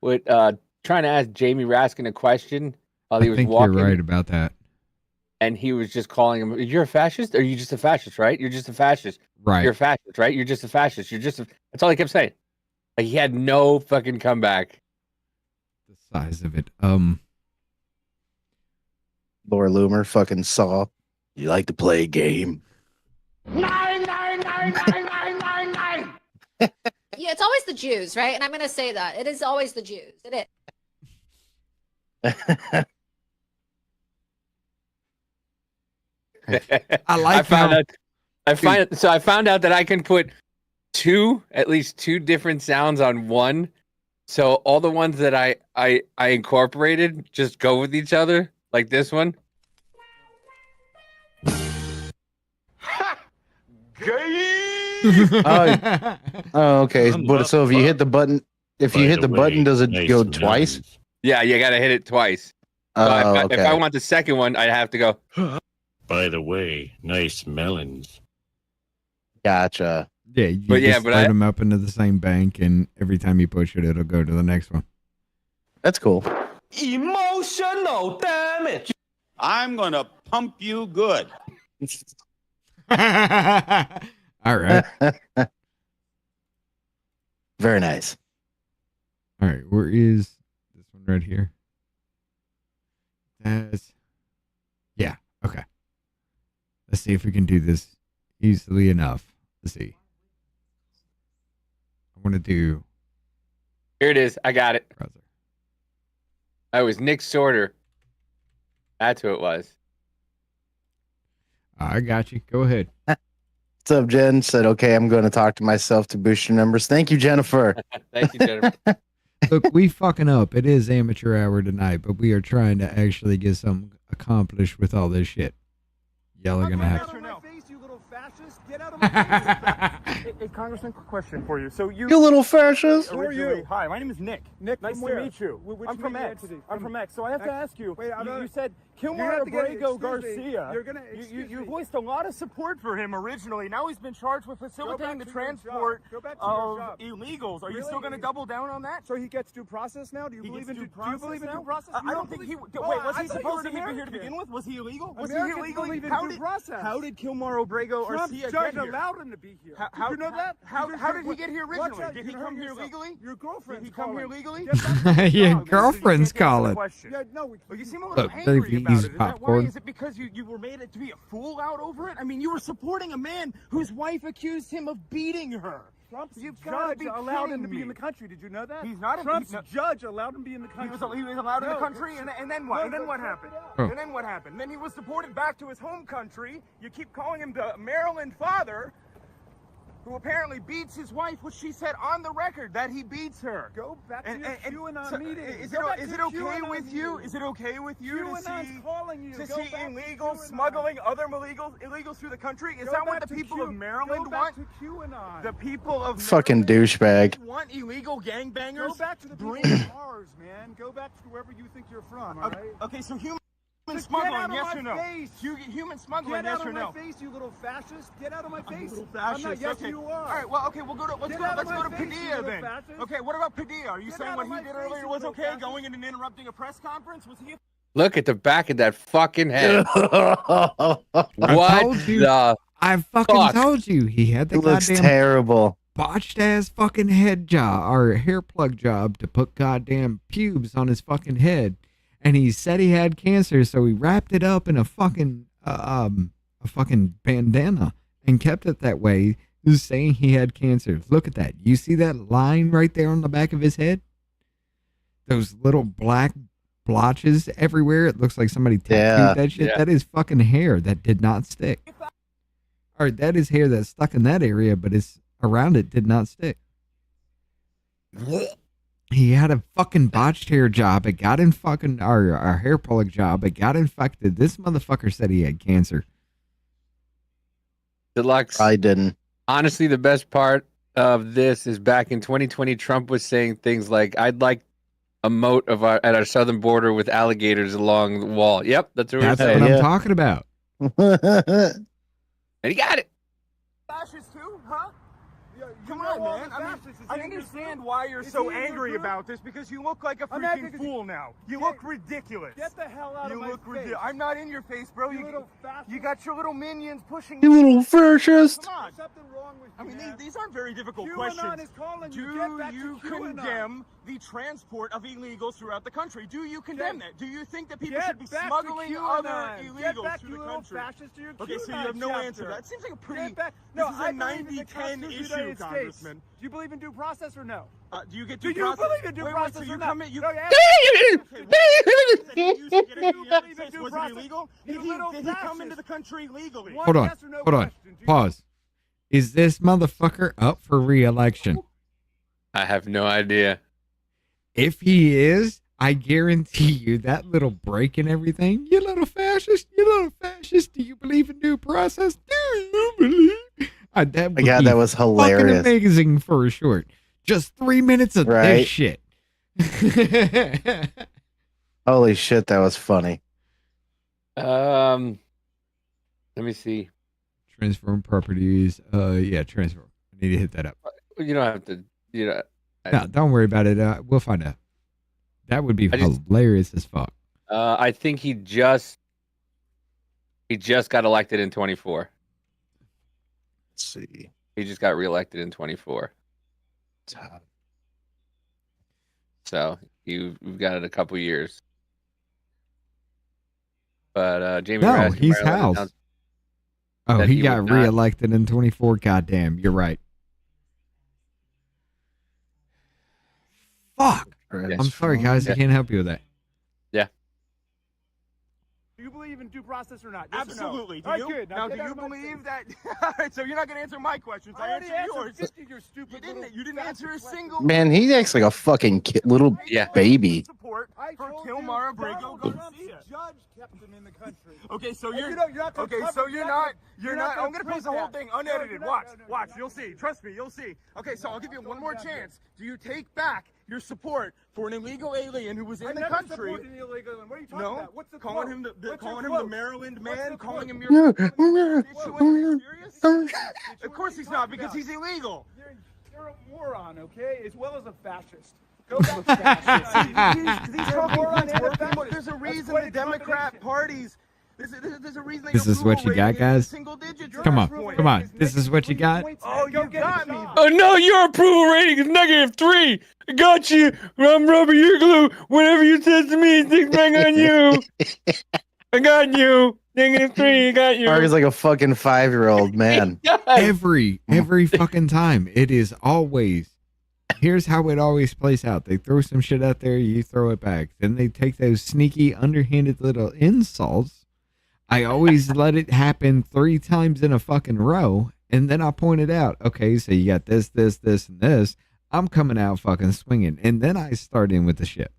with trying to ask Jamie Raskin a question while he was walking. You're right about that. And he was just calling him, "You're a fascist? Or are you just a fascist, right? You're just a fascist. Right. You're a fascist, right? You're just a fascist. You're just a..." That's all he kept saying. Like, he had no fucking comeback. The size of it. Laura Loomer fucking saw. You like to play a game? 9, 9, 9, 9, 9, 9, 9. Yeah, it's always the Jews, right? And I'm going to say that. It is always the Jews. It is. I found out that I can put at least two different sounds on one. So all the ones that I incorporated just go with each other, like this one. Oh, okay. But so if you hit the button, does it go twice? Yeah, you got to hit it twice. So if I want the second one, I'd have to go. By the way, nice melons. Gotcha. Yeah, but load them up into the same bank, and every time you push it, it'll go to the next one. That's cool. Emotional damage. I'm gonna pump you good. All right. Very nice. All right, where is this one right here? Yeah, okay. Let's see if we can do this easily enough. Let's see. I want to do... Here it is. I got it. Brother. I was Nick Sorter. That's who it was. I got you. Go ahead. What's up, Jen? Said, okay, I'm going to talk to myself to boost your numbers. Thank you, Jennifer. Thank you, Jennifer. Look, we fucking up. It is amateur hour tonight, but we are trying to actually get something accomplished with all this shit. Y'all are going to have to... Get out of my face. Hey, Congressman, quick question for you. So you little fascist. Who are you? Hi, my name is Nick. Nick, nice to meet you. I'm from X. I'm from X. So I have to ask you. Wait, you said Kilmar Abrego Garcia. You voiced a lot of support for him originally. Now he's been charged with facilitating the transport of illegals. Are you still going to double down on that? So he gets due process now? Do you believe in due process? I don't think he. Wait, was he supposed to be here to begin with? Was he illegal? Was he illegally? How did Kilmar Abrego Garcia get here? Allowed him to be here. Did you know that? How did he get here originally? Did he come here legally? Your girlfriend. Did he come here legally? Your girlfriend's calling. Yeah, no, you seem a little angry about it. Is that why? Popcorn. Is it because you were made to be a fool out over it? I mean, you were supporting a man whose wife accused him of beating her. Trump's judge allowed him to be in the country. Did you know that? He's not. Trump's judge allowed him to be in the country. He was allowed in the country, and then what? And then what happened? And then what happened? Then he was deported back to his home country. You keep calling him the Maryland father, who apparently beats his wife, which she said on the record that he beats her. Go back to your QAnon meeting. Is it okay with you? Is it okay with you to see illegals smuggling other illegals through the country? Is that what the people of Maryland want? The people of Fucking douchebag. want illegal gangbangers? Go back to the people cars, man. Go back to wherever you think you're from. All right? Okay, so human smuggling, yes or no? Human smuggling, yes or no? Get out of my face, you little fascist. Get out of my face. I'm not, yes, you are. All right, well, okay, let's go to Padilla then. Okay, what about Padilla? Are you saying what he did earlier was okay, going in and interrupting a press conference? Was he Look at the back of that fucking head. I What told you. the I fucking fuck? told you. He had the It looks goddamn terrible. botched ass fucking head job or hair plug job to put goddamn pubes on his fucking head, and he said he had cancer, so he wrapped it up in a fucking bandana and kept it that way, saying he had cancer. Look at that. You see that line right there on the back of his head? Those little black blotches everywhere. It looks like somebody tattooed that shit. Yeah. That is fucking hair that did not stick. Or that is hair that's stuck in that area, but it's around it did not stick. He had a fucking botched hair job. It got in fucking our hair plug job. It got infected. This motherfucker said he had cancer. Deluxe. I didn't. Honestly, the best part of this is back in 2020, Trump was saying things like, "I'd like a moat of at our southern border with alligators along the wall." Yep, that's what we're That's saying. what I'm talking about. And he got it. Fascist too, huh? Come on, man. I understand why you're so angry about this, because you look like a freaking fool now. You look ridiculous. Get the hell out of my face. I'm not in your face, bro. You got your little minions pushing You little fascist. Come on. Something wrong with you, I mean, these aren't very difficult questions. Is calling you. Do you condemn the transport of illegals throughout the country? Do you condemn that? Do you think that people should be smuggling other illegals through the country? Okay, so you have no answer to that. It seems like a pretty... This is a 90-10 issue, Congressman. Do you believe in due process or no? Do you get due process? Do you believe in due process or not? Do you believe in due process? Illegal? Did he come into the country legally? Hold on. Hold on. Pause. Is this motherfucker up for re-election? I have no idea. If he is, I guarantee you that little break and everything, you little fascist, do you believe in due process? Do you believe? That would God, be that was hilarious. fucking amazing for a short. Just 3 minutes of this shit. Holy shit, that was funny. Let me see. Transform properties. Yeah, transform. I need to hit that up. You don't have to. You know. No, don't worry about it. We'll find out. That would be hilarious as fuck. I think he just got elected in 24. Let's see. He just got reelected in 24. So we've got it a couple years. But Jamie No, Raskin he's house. Oh, he got reelected in 24. Goddamn, you're right. Fuck. I'm sorry, guys. I can't help you with that. Yeah. Do you believe in due process or not? Yes Absolutely. Or no? Do you? Now, do you believe that? All right, so you're not going to answer my questions. I answered yours. 50, you didn't answer a single. Man, he acts like a fucking little baby. Support for Kilmar Abrego Garcia. Judge kept him in the country. Okay, so you're not. I'm going to post the whole thing unedited. Watch. You'll see. Trust me, you'll see. Okay, so I'll give you one more chance. Do you take back your support for an illegal alien who was in the country? What are you talking about? What's the calling him the Maryland man? Calling him your serious? Of course he's not, because he's illegal. You're a moron, okay? As well as a fascist. Go back to fascist. These talking points working. Look, there's a reason the Democrat parties. There's a reason. This is what you got, guys. Come on. This is what you got. Oh, you got me. Oh no, your approval rating is -3. I got you. I'm rubber, you're glue. Whatever you said to me, stick back on you. I got you. -3. I got you. Mark is like a fucking 5-year-old man. Every fucking time. It is always. Here's how it always plays out. They throw some shit out there, you throw it back. Then they take those sneaky, underhanded little insults. I always let it happen 3 times in a fucking row, and then I point it out. Okay, so you got this, and this. I'm coming out fucking swinging, and then I start in with the shit.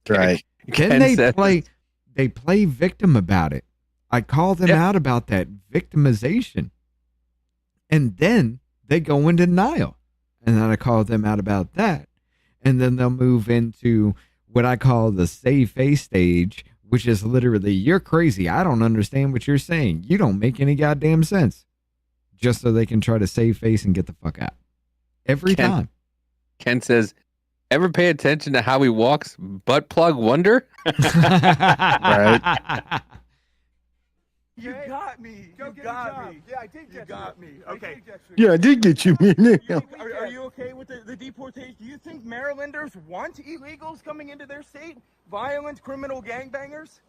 Right. Then they play victim about it. I call them out about that victimization, and then they go in denial, and then I call them out about that, and then they'll move into what I call the save face stage, which is literally, you're crazy. I don't understand what you're saying. You don't make any goddamn sense. Just so they can try to save face and get the fuck out. Every time. Ken says, Ever pay attention to how he walks? Butt plug wonder? Right. You got me. You got me. Yeah, I did get you. Got me. Okay. Yeah, I did get you. Are you okay with the deportation? Do you think Marylanders want illegals coming into their state? Violent criminal gangbangers?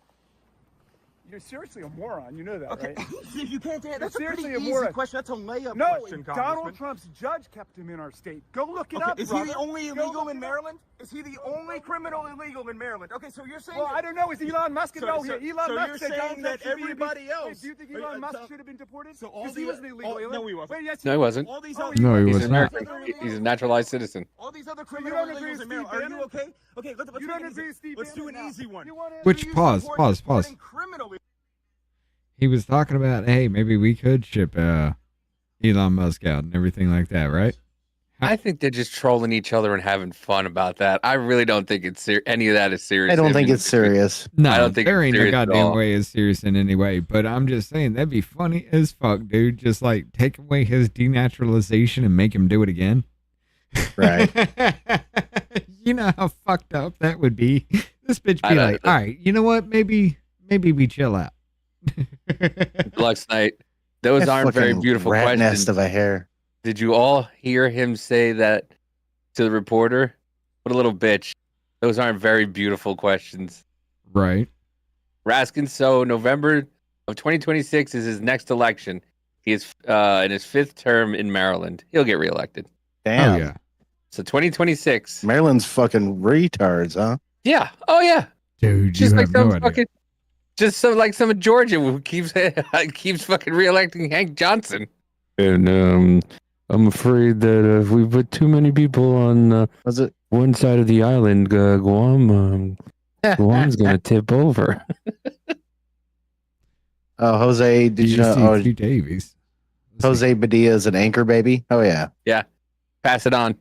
You're seriously a moron. You know that, right? You can't answer. That's seriously a pretty easy question. That's a layup question, Congressman. Donald Trump's judge kept him in our state. Go look it up, Is he the only illegal in Maryland? Is he the only criminal illegal in Maryland? Okay, so you're saying... Well, I don't know. Is Elon Musk... So Elon Musk you're said saying that everybody else... Do you think Elon Musk should have been deported? So all he wasn't illegal. No, he wasn't. Wait, yes, No, he wasn't. All these No, he was not. He's a naturalized citizen. All these other criminal illegals in Maryland. Are you okay? Okay, let's do an easy one. Which, pause. He was talking about, hey, maybe we could ship Elon Musk out and everything like that, right? I think they're just trolling each other and having fun about that. I really don't think it's any of that is serious. I don't think it's serious. No, I don't think there it's ain't no serious at goddamn all. way it's serious in any way. But I'm just saying, that'd be funny as fuck, dude. Just like take away his denaturalization and make him do it again. Right. You know how fucked up that would be. This bitch be like, all right, you know what? Maybe we chill out. Lux Knight, those aren't very beautiful rat questions. nest of a hair. Did you all hear him say that to the reporter? What a little bitch. Those aren't very beautiful questions. Right. Raskin, so November of 2026 is his next election. He is in his 5th term in Maryland. He'll get reelected. Damn. Oh, yeah. So 2026. Maryland's fucking retards, huh? Yeah. Oh, yeah. Dude, Just you like have no some idea. fucking... Just some of Georgia who keeps fucking reelecting Hank Johnson. And I'm afraid that if we put too many people on one side of the island, Guam's gonna tip over. Oh, Jose, did you know? Oh, Hugh Davies. Jose Badilla is an anchor baby. Oh yeah. Yeah. Pass it on.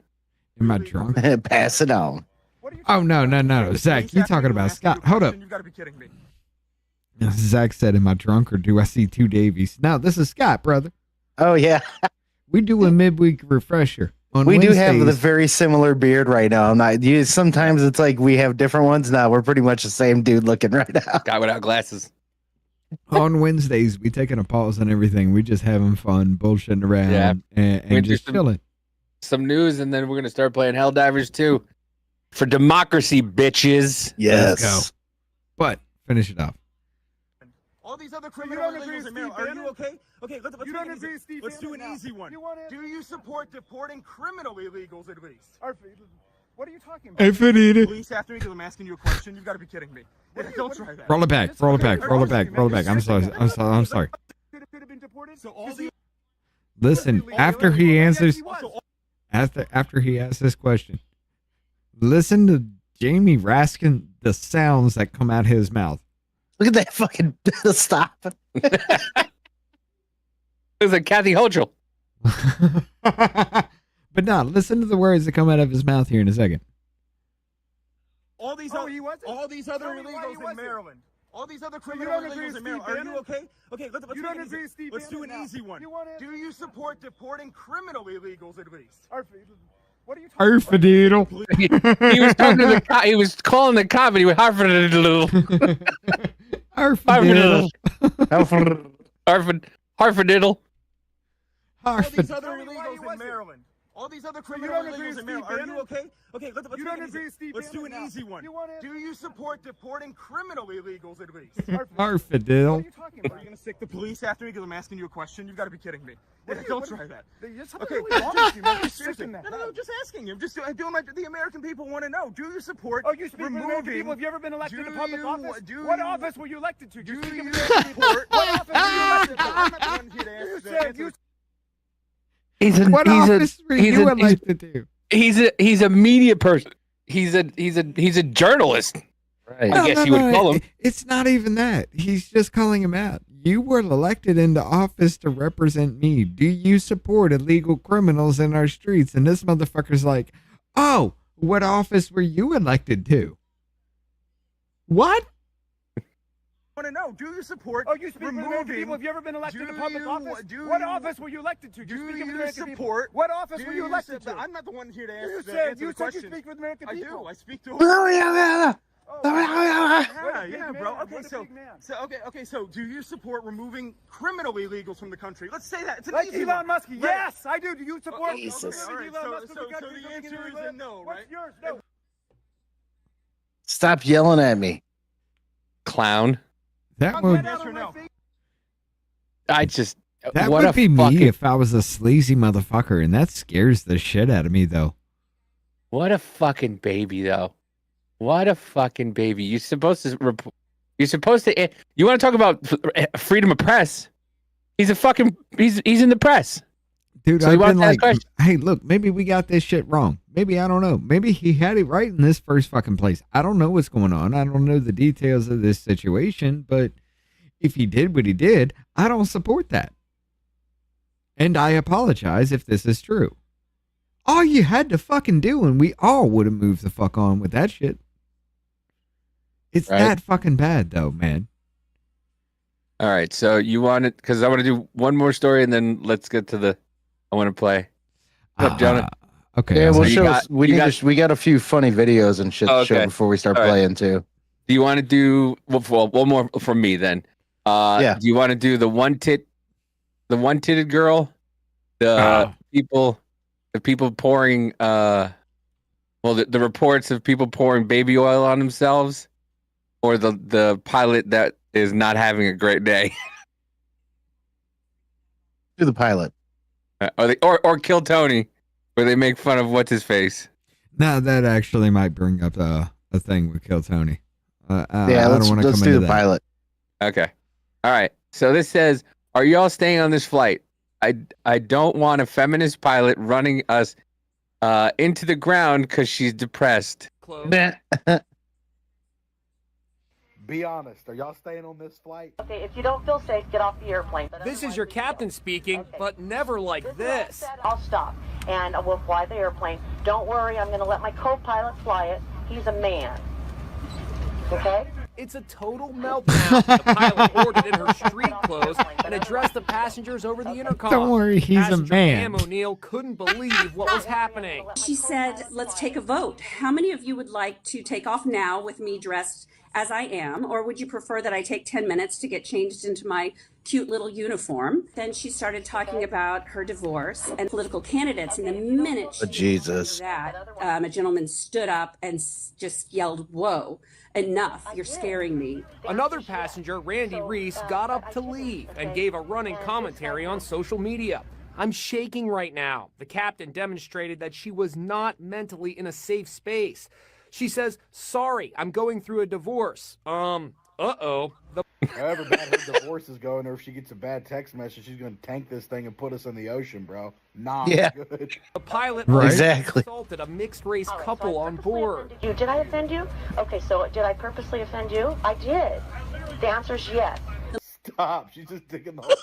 Am I drunk? Pass it on. Oh no, Zach, you talking about Scott? Hold up. You've got to be kidding me. Zach said, "Am I drunk or do I see two Davies?" No, this is Scott, brother. Oh yeah. We do a midweek refresher. On We do have the Wednesdays. very similar beard right now. I'm not. Sometimes it's like we have different ones. Now we're pretty much the same dude looking right now. Guy without glasses. On Wednesdays, we taking a pause on everything. We just having fun, bullshitting around, Yeah. and We do just some- chilling. Some news, and then we're gonna start playing Helldivers 2 for democracy, bitches. Yes. Let's go. But finish it off. All these other criminal illegals in Maryland. Are you okay? Okay, let's do an easy one. Do you support deporting criminal illegals at least? What are you talking about? Hey, Finita. Police after me because I'm asking you a question. You've got to be kidding me. Don't try that. Roll it back. Roll it back. Roll it back. Roll it back. I'm sorry. I'm sorry. So all the Listen, after he answers, after he asks this question, listen to Jamie Raskin, the sounds that come out of his mouth. Look at that fucking stop. It was like Kathy Hochul. But no, listen to the words that come out of his mouth here in a second. all these other illegals in Maryland. All these other criminal illegals in Maryland. Are you okay? Okay, let's do an easy one. Do you support deporting criminal illegals at least? What are you talking Arfadiddle. He was talking to the cop. He was calling the cop, and he was Harfadiddle. Arfadiddle. Harfadiddle. All these other illegals in Maryland. All these other criminal illegals in Maryland. Are you okay? Okay, let's do an easy one. Do you support deporting criminal illegals at least? Arfadiddle. Are you gonna stick the police after me because I'm asking you a question? You've got to be kidding me. Don't try that. Okay, no, just asking you. I'm just doing the American people want to know. Do you support? Oh, you speak for the American people. Have you ever been elected to public office? What office were you elected to? Do you support? What office were you elected to? I'm not the one here to answer. What office were you elected to? He's a media person. He's a journalist. Right. I guess you would call him. It's not even that. He's just calling him out. You were elected into office to represent me. Do you support illegal criminals in our streets? And this motherfucker's like, oh, what office were you elected to? What? want to know, do you support removing... People, have you ever been elected to public office? What office were you elected to? Do you support... What office were you elected to? I'm not the one here to answer the questions. You said you speak for the American people. I do. I speak to... Yeah, bro. Okay, so do you support removing criminal illegals from the country? Let's say that. It's an easy Elon Musk. Yes, I do. Do you support Jesus. Elon Musk from the country? So the answer is a no, right? What's yours? No. Stop yelling at me. Clown. That would. I just. That what would be fucking, me if I was a sleazy motherfucker, and that scares the shit out of me, though. What a fucking baby, though. What a fucking baby. You're supposed to. You want to talk about freedom of press? He's a fucking. He's in the press. Dude, so I've been like, hey, look, maybe we got this shit wrong. Maybe, I don't know. Maybe he had it right in this first fucking place. I don't know what's going on. I don't know the details of this situation, but if he did what he did, I don't support that. And I apologize if this is true. All you had to fucking do, and we all would have moved the fuck on with that shit. It's that fucking bad, though, man. All right, so you want it, because I want to do one more story, and then let's get to the, I want to play. What's up, Jonah? Okay. Yeah, we'll show us. We got a few funny videos and shit to show before we start playing, too. Do you want to do, well, one more from me, then. Yeah. Do you want to do the one-titted girl? The people pouring, the reports of people pouring baby oil on themselves, or the pilot that is not having a great day? Do the pilot. Or Kill Tony, where they make fun of what's his face. No, that actually might bring up a thing with Kill Tony. Let's do the pilot. Okay. All right. So this says, are y'all staying on this flight? I don't want a feminist pilot running us into the ground because she's depressed. Be honest. Are y'all staying on this flight? Okay, if you don't feel safe, get off the airplane. This is your captain speaking, but never like this. I'll stop, and we'll fly the airplane. Don't worry, I'm going to let my co-pilot fly it. He's a man. Okay? It's a total meltdown. The pilot boarded in her street clothes and addressed the passengers over the intercom. Don't worry, he's a man. Pam O'Neill couldn't believe what was happening. She said, let's take a vote. How many of you would like to take off now with me dressed as I am, or would you prefer that I take 10 minutes to get changed into my cute little uniform? Then she started talking about her divorce and political candidates, and the minute she that, a gentleman stood up and just yelled, "Whoa, enough, you're scaring me." Another passenger, Randy Reese, got up to leave and gave a running commentary on social media. "I'm shaking right now." The captain demonstrated that she was not mentally in a safe space. She says, "Sorry, I'm going through a divorce." Uh-oh. However bad her divorce is going, or if she gets a bad text message, she's going to tank this thing and put us in the ocean, bro. Nah, yeah. Good. The pilot exactly assaulted a mixed-race couple on board. Did I offend you? Okay, so did I purposely offend you? I did. The answer is yes. Stop. She's just digging the hole.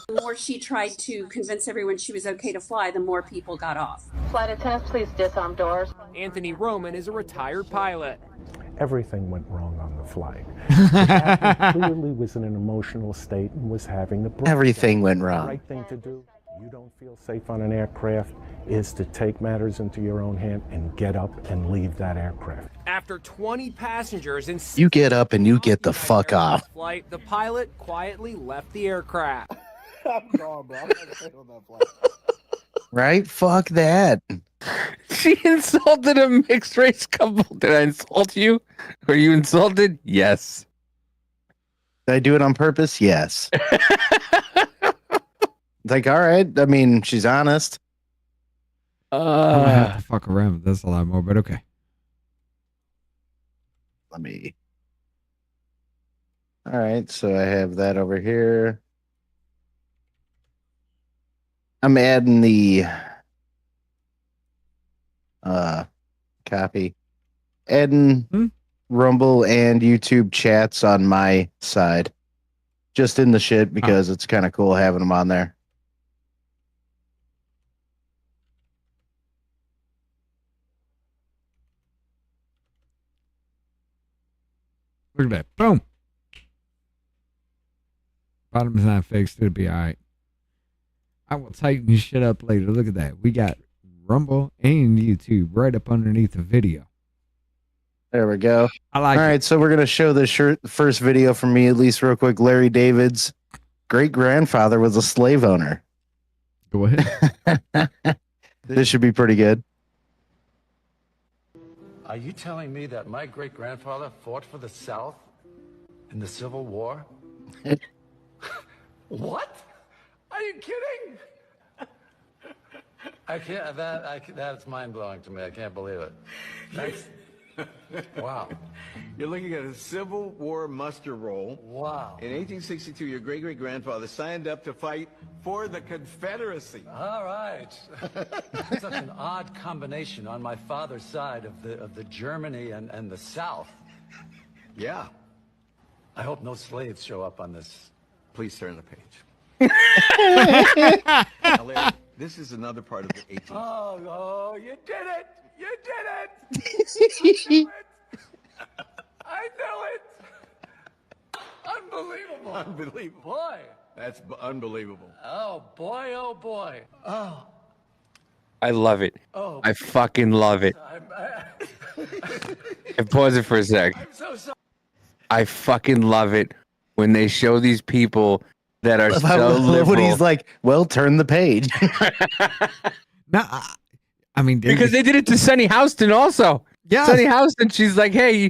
The more she tried to convince everyone she was okay to fly, the more people got off. Flight attendants, please disarm doors. Anthony Roman is a retired pilot. Everything went wrong on the flight. The captain clearly was in an emotional state and was having the breakdown. Everything went wrong. The right thing to do, you don't feel safe on an aircraft, is to take matters into your own hand and get up and leave that aircraft. After 20 passengers in you get up and you get the fuck off. Flight, the pilot quietly left the aircraft. I'm gone, bro. I'm not staying on that flight. Right? Fuck that. She insulted a mixed race couple. Did I insult you? Were you insulted? Yes. Did I do it on purpose? Yes. Like, all right. I mean, she's honest. I'm gonna have to fuck around with this a lot more, but okay. Let me. All right, so I have that over here. I'm adding the copy. Adding Rumble and YouTube chats on my side. Just in the shit because it's kind of cool having them on there. Look at that. Boom. Bottom's not fixed. It'll be all right. I will tighten your shit up later. Look at that. We got Rumble and YouTube right up underneath the video. There we go. I like it. All right, so we're going to show the first video from me, at least real quick. Larry David's great-grandfather was a slave owner. Go ahead. This should be pretty good. Are you telling me that my great-grandfather fought for the South in the Civil War? What? Are you kidding? I can't. That's mind-blowing to me. I can't believe it. Wow. You're looking at a Civil War muster roll. Wow. In 1862, your great-great-grandfather signed up to fight for the Confederacy. All right. Such an odd combination on my father's side of the Germany and the South. Yeah. I hope no slaves show up on this. Please turn the page. Now, Larry, this is another part of the 18th. Oh, you did it! You did it! I knew it! Unbelievable. Unbelievable. Boy. That's unbelievable. Oh, boy, oh, boy. Oh. I love it. Oh. I fucking love it. And pause it for a sec. I'm so sorry. I fucking love it when they show these people that are so liberal. When he's like, well, turn the page. No, I mean, because they did it to Sunny Houston also. Yeah, Sunny Houston. She's like, hey,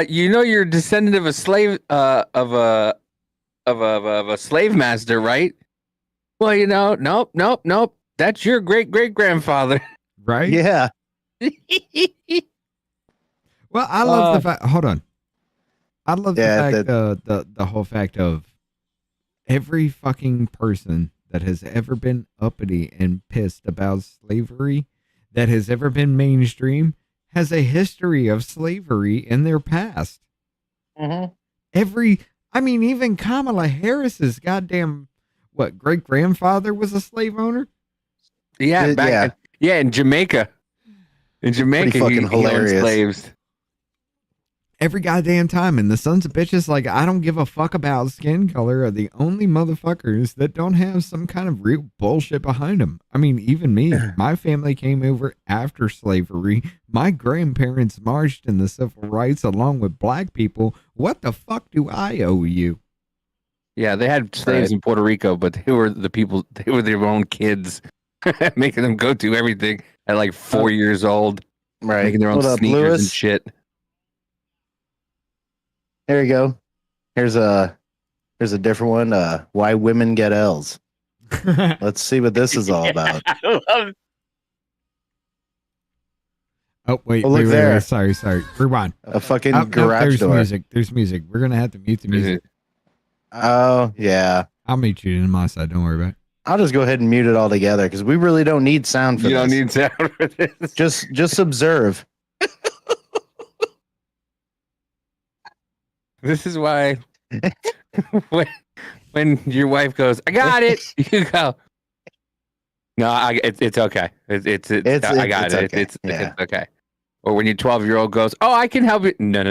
you know, you're a descendant of a slave, of a slave master, right? Well, you know, nope. That's your great grandfather, right? Yeah. Well, I love the fact. Hold on. I love the fact, the whole fact of every fucking person that has ever been uppity and pissed about slavery, that has ever been mainstream, has a history of slavery in their past. Mm-hmm. Even Kamala Harris's goddamn, great-grandfather was a slave owner? Yeah, in Jamaica. In Jamaica, Pretty fucking he owned hilarious. slaves. Every goddamn time. And the sons of bitches, like, I don't give a fuck about skin color, are the only motherfuckers that don't have some kind of real bullshit behind them. I mean, even me, my family came over after slavery. My grandparents marched in the civil rights along with black people. What the fuck do I owe you? Yeah, they had slaves in Puerto Rico, but they were their own kids, making them go do everything at like 4 years old, Right. making their own What up, sneakers Lewis? and shit. There you go. Here's a different one. Why women get L's. Let's see what this is all about. Oh, wait, Oh, look wait, there. Sorry. Rewind. A fucking No, garage door. There's music. We're going to have to mute the music. Oh, yeah. I'll mute you in my side. Don't worry about it. I'll just go ahead and mute it all together because we really don't need sound for You this. don't need sound for this. Just observe. This is why when your wife goes, I got it, you go, no, it's okay. I got it. Okay. It's okay. Or when your 12-year-old goes, oh, I can help you. No.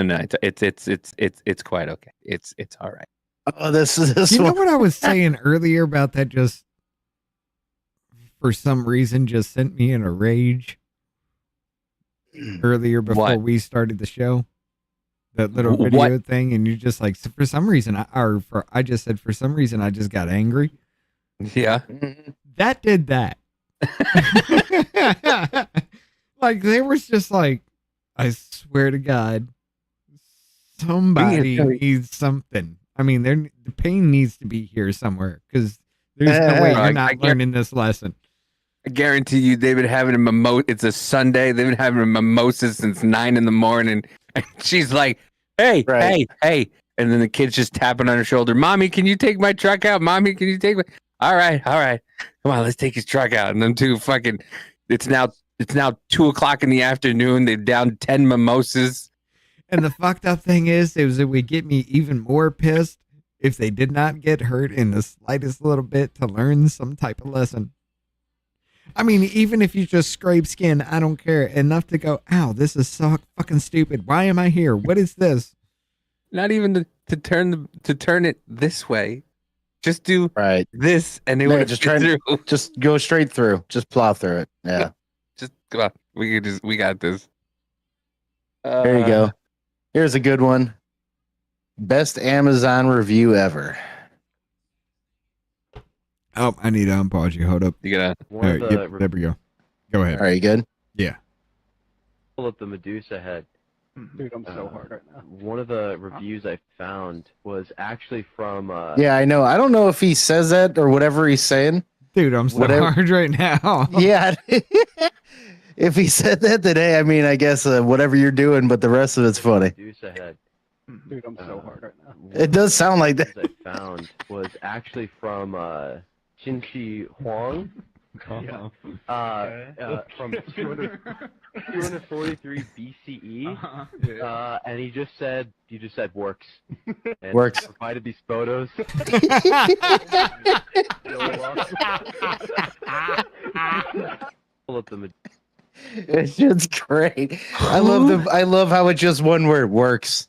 It's quite okay. It's all right. Oh, this is You know what I was saying earlier about that just for some reason just sent me in a rage earlier before we started the show? That little video thing, and you just like, for some reason, I just said, for some reason, I just got angry. Yeah. That did that. Like, there was just like, I swear to God, somebody needs something. I mean, the pain needs to be here somewhere, because there's no way you're not learning this lesson. I guarantee you, they've been having a mimosa. It's a Sunday. They've been having a mimosa since 9 in. And she's like, hey. And then the kid's just tapping on her shoulder. Mommy, can you take my truck out? Mommy, can you take my... All right. Come on, let's take his truck out. And them two fucking... It's now 2:00 in the afternoon. They've downed 10 mimosas. And the fucked up thing is it would get me even more pissed if they did not get hurt in the slightest little bit to learn some type of lesson. I mean, even if you just scrape skin, I don't care. Enough to go, ow, this is so fucking stupid. Why am I here? What is this? Not even to turn it this way. Just do this, and it No, would just just try through. just go straight through. Just plow through it. Yeah. Just come on. We got this. There you go. Here's a good one. Best Amazon review ever. Oh, I need to unpause you. Hold up. You gotta. All right, there we go. Go ahead. All right, you good? Yeah. Pull up the Medusa head. Dude, I'm so hard right now. One of the reviews I found was actually from. Yeah, I know. I don't know if he says that or whatever he's saying. Dude, I'm so hard right now. Yeah. If he said that today, I mean, I guess whatever you're doing, but the rest of it's funny. Medusa head. Dude, I'm so hard right now. It does sound like that. I found was actually from Qinshi Huang. Yeah. From 243 BCE, and he just said works. And Works. Provided these photos. Pull up the. It's just great. I love how it's just one word, works.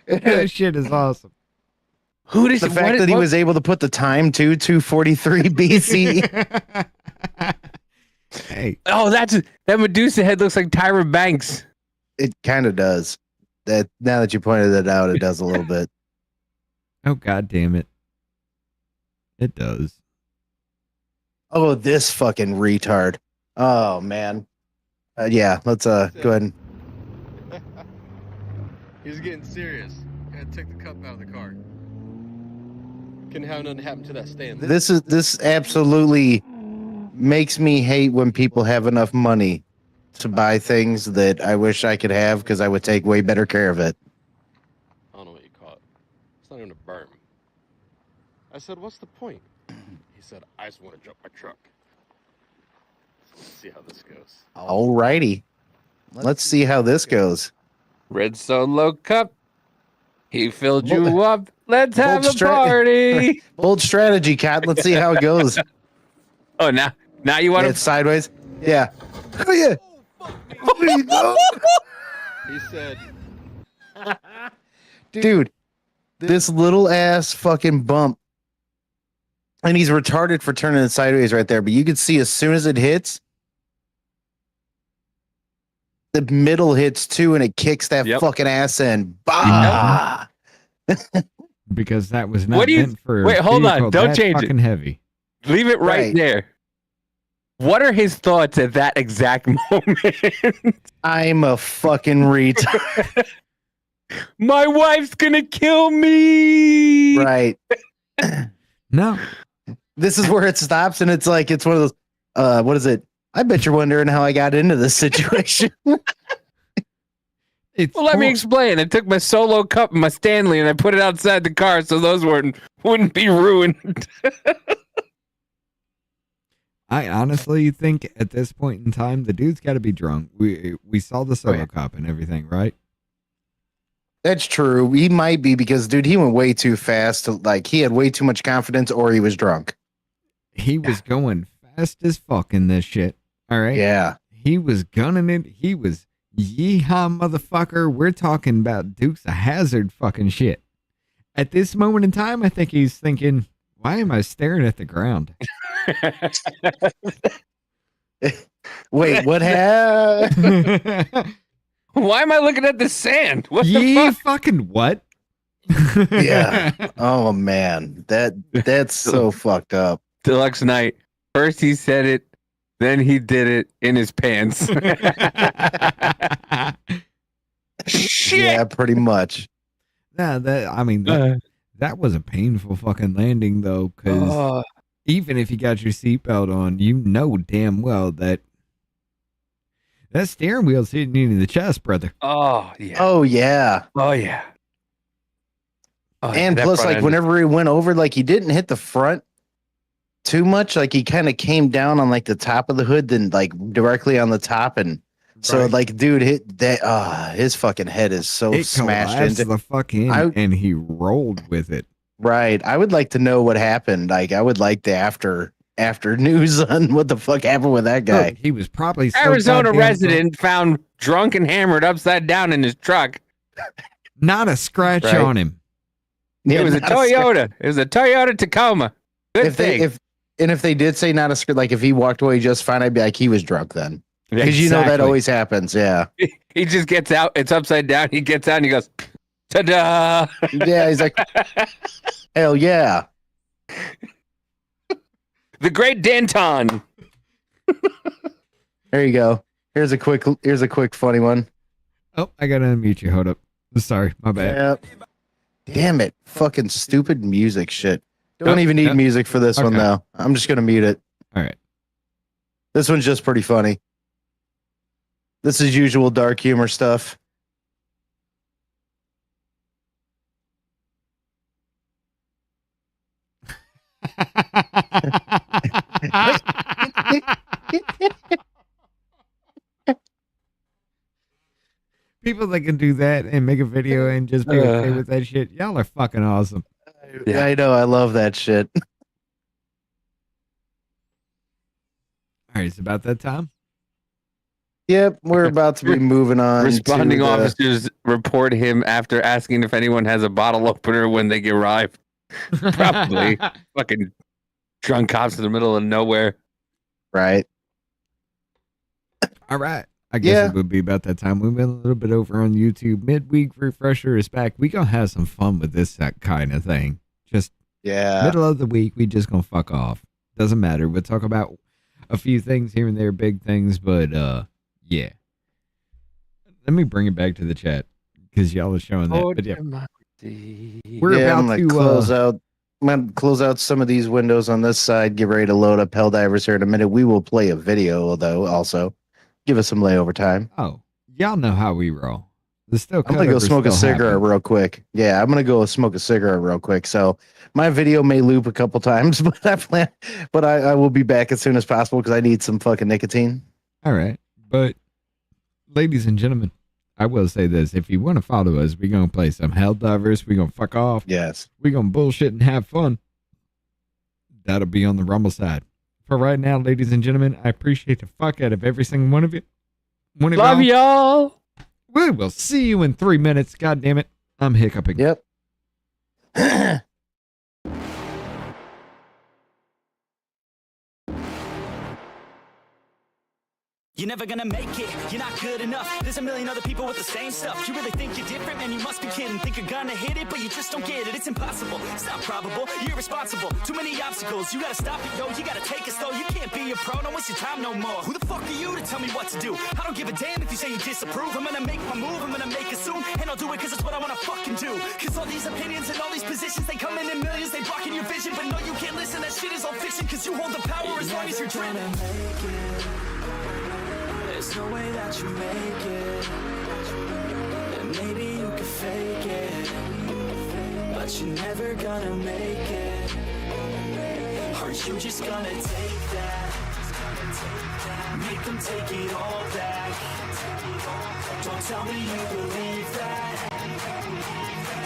That shit is awesome. Who does the fact that he was able to put the time to 243 BC? Hey. Oh, that Medusa head looks like Tyra Banks. It kind of does. That now that you pointed that out, it does a little bit. Oh, God damn it. It does. Oh, this fucking retard. Oh, man. Yeah, let's go ahead and... He's getting serious. Gotta take the cup out of the car. Couldn't have nothing happen to that stand. This absolutely makes me hate when people have enough money to buy things that I wish I could have because I would take way better care of it. I don't know what you call it. It's not even a berm. I said, what's the point? He said, I just want to jump my truck. So let's see how this goes. Alrighty. Let's see how this goes. Red Solo Cup. He filled you up. Let's have a party. Bold strategy, Cat. Let's see how it goes. Oh, now you want it sideways? Yeah. Oh, yeah. He said, dude, this little ass fucking bump. And he's retarded for turning it sideways right there. But you can see as soon as it hits, the middle hits too, and it kicks that fucking ass in. Bah! Because that was not meant for. Wait, hold on. Don't change fucking it. Heavy. Leave it right there. What are his thoughts at that exact moment? I'm a fucking retard. My wife's gonna kill me. Right. No. This is where it stops, and it's like it's one of those. What is it? I bet you're wondering how I got into this situation. Well, let me explain. I took my Solo Cup and my Stanley, and I put it outside the car so those wouldn't be ruined. I honestly think at this point in time, the dude's got to be drunk. We saw the Solo Cup and everything, right? That's true. He might be because, dude, he went way too fast. Like he had way too much confidence, or he was drunk. He was going fast as fuck in this shit. All right. Yeah. He was gunning it. He was yeehaw, motherfucker. We're talking about Dukes of Hazzard fucking shit. At this moment in time, I think he's thinking, why am I staring at the ground? Wait, what happened? Why am I looking at the sand? What the fuck? Fucking what? Yeah. Oh man, that's so fucked up. Deluxe Night. First he said it, then he did it in his pants. Shit. Yeah, pretty much. Nah, that was a painful fucking landing though, because even if you got your seatbelt on, you know damn well that steering wheel's hitting you in the chest, brother. Oh yeah. Oh yeah. Oh yeah. And plus, like whenever he went over, like he didn't hit the front too much. Like he kind of came down on like the top of the hood, then like directly on the top, and so like dude hit that. His fucking head is so smashed into the fuck in, and he rolled with it. Right. I would like to know what happened. Like I would like the after news on what the fuck happened with that guy. Look, he was probably Arizona resident found drunk and hammered upside down in his truck. Not a scratch Right. on him. Yeah, It was a not a Toyota. It was a Toyota Tacoma. Good If thing. they did say not a scratch, like if he walked away just fine, I'd be like, he was drunk then. Because you know that Exactly. always happens. Yeah. He just gets out. It's upside down. He gets out and he goes, ta-da! Yeah, he's like, hell yeah. The Great Danton. There you go. Here's a quick funny one. Oh, I gotta unmute you. Hold up. Sorry, my bad. Yep. Damn it. Fucking stupid music shit. Don't even need music for this one, Okay. though. I'm just going to mute it. All right. This one's just pretty funny. This is usual dark humor stuff. People that can do that and make a video and just be okay with that shit, y'all are fucking awesome. Yeah. I know. I love that shit. All right, it's about that time. Yep, we're about to be moving on. Responding to the- officers report him after asking if anyone has a bottle opener when they arrive. Probably. Fucking drunk cops in the middle of nowhere. Right. All right. I guess it would be about that time. We've been a little bit over on YouTube. Midweek refresher is back. We gonna have some fun with this kind of thing. Just middle of the week, we just gonna fuck off. Doesn't matter. We'll talk about a few things here and there, big things, but yeah. Let me bring it back to the chat because y'all are showing that. But yeah, we're I'm about gonna to close out. I'm gonna close out some of these windows on this side. Get ready to load up Helldivers here in a minute. We will play a video though. Also, give us some layover time. Oh, y'all know how we roll. I'm gonna go smoke a cigarette real quick. Yeah, I'm gonna go smoke a cigarette real quick. So my video may loop a couple times, but I will be back as soon as possible because I need some fucking nicotine. All right, but ladies and gentlemen, I will say this: if you want to follow us, we're gonna play some Helldivers. We're gonna fuck off. Yes. We're gonna bullshit and have fun. That'll be on the Rumble side. For right now, ladies and gentlemen, I appreciate the fuck out of every single one of you. Love y'all. We will see you in 3 minutes. God damn it. I'm hiccuping. Yep. You're never gonna make it, you're not good enough. There's a million other people with the same stuff. You really think you're different, man, you must be kidding. Think you're gonna hit it, but you just don't get it. It's impossible, it's not probable, you're irresponsible. Too many obstacles, you gotta stop it, yo. You gotta take it slow, you can't be a pro, don't waste your time no more. Who the fuck are you to tell me what to do? I don't give a damn if you say you disapprove. I'm gonna make my move, I'm gonna make it soon. And I'll do it cause it's what I wanna fucking do. Cause all these opinions and all these positions, they come in millions, they blocking your vision. But no, you can't listen, that shit is all fiction. Cause you hold the power as long as you're dreaming. There's no way that you make it. And maybe you could fake it, but you're never gonna make it. Aren't you just gonna take that? Make them take it all back. Don't tell me you believe that.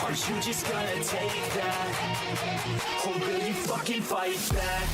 Aren't you just gonna take that? Or will you fucking fight back?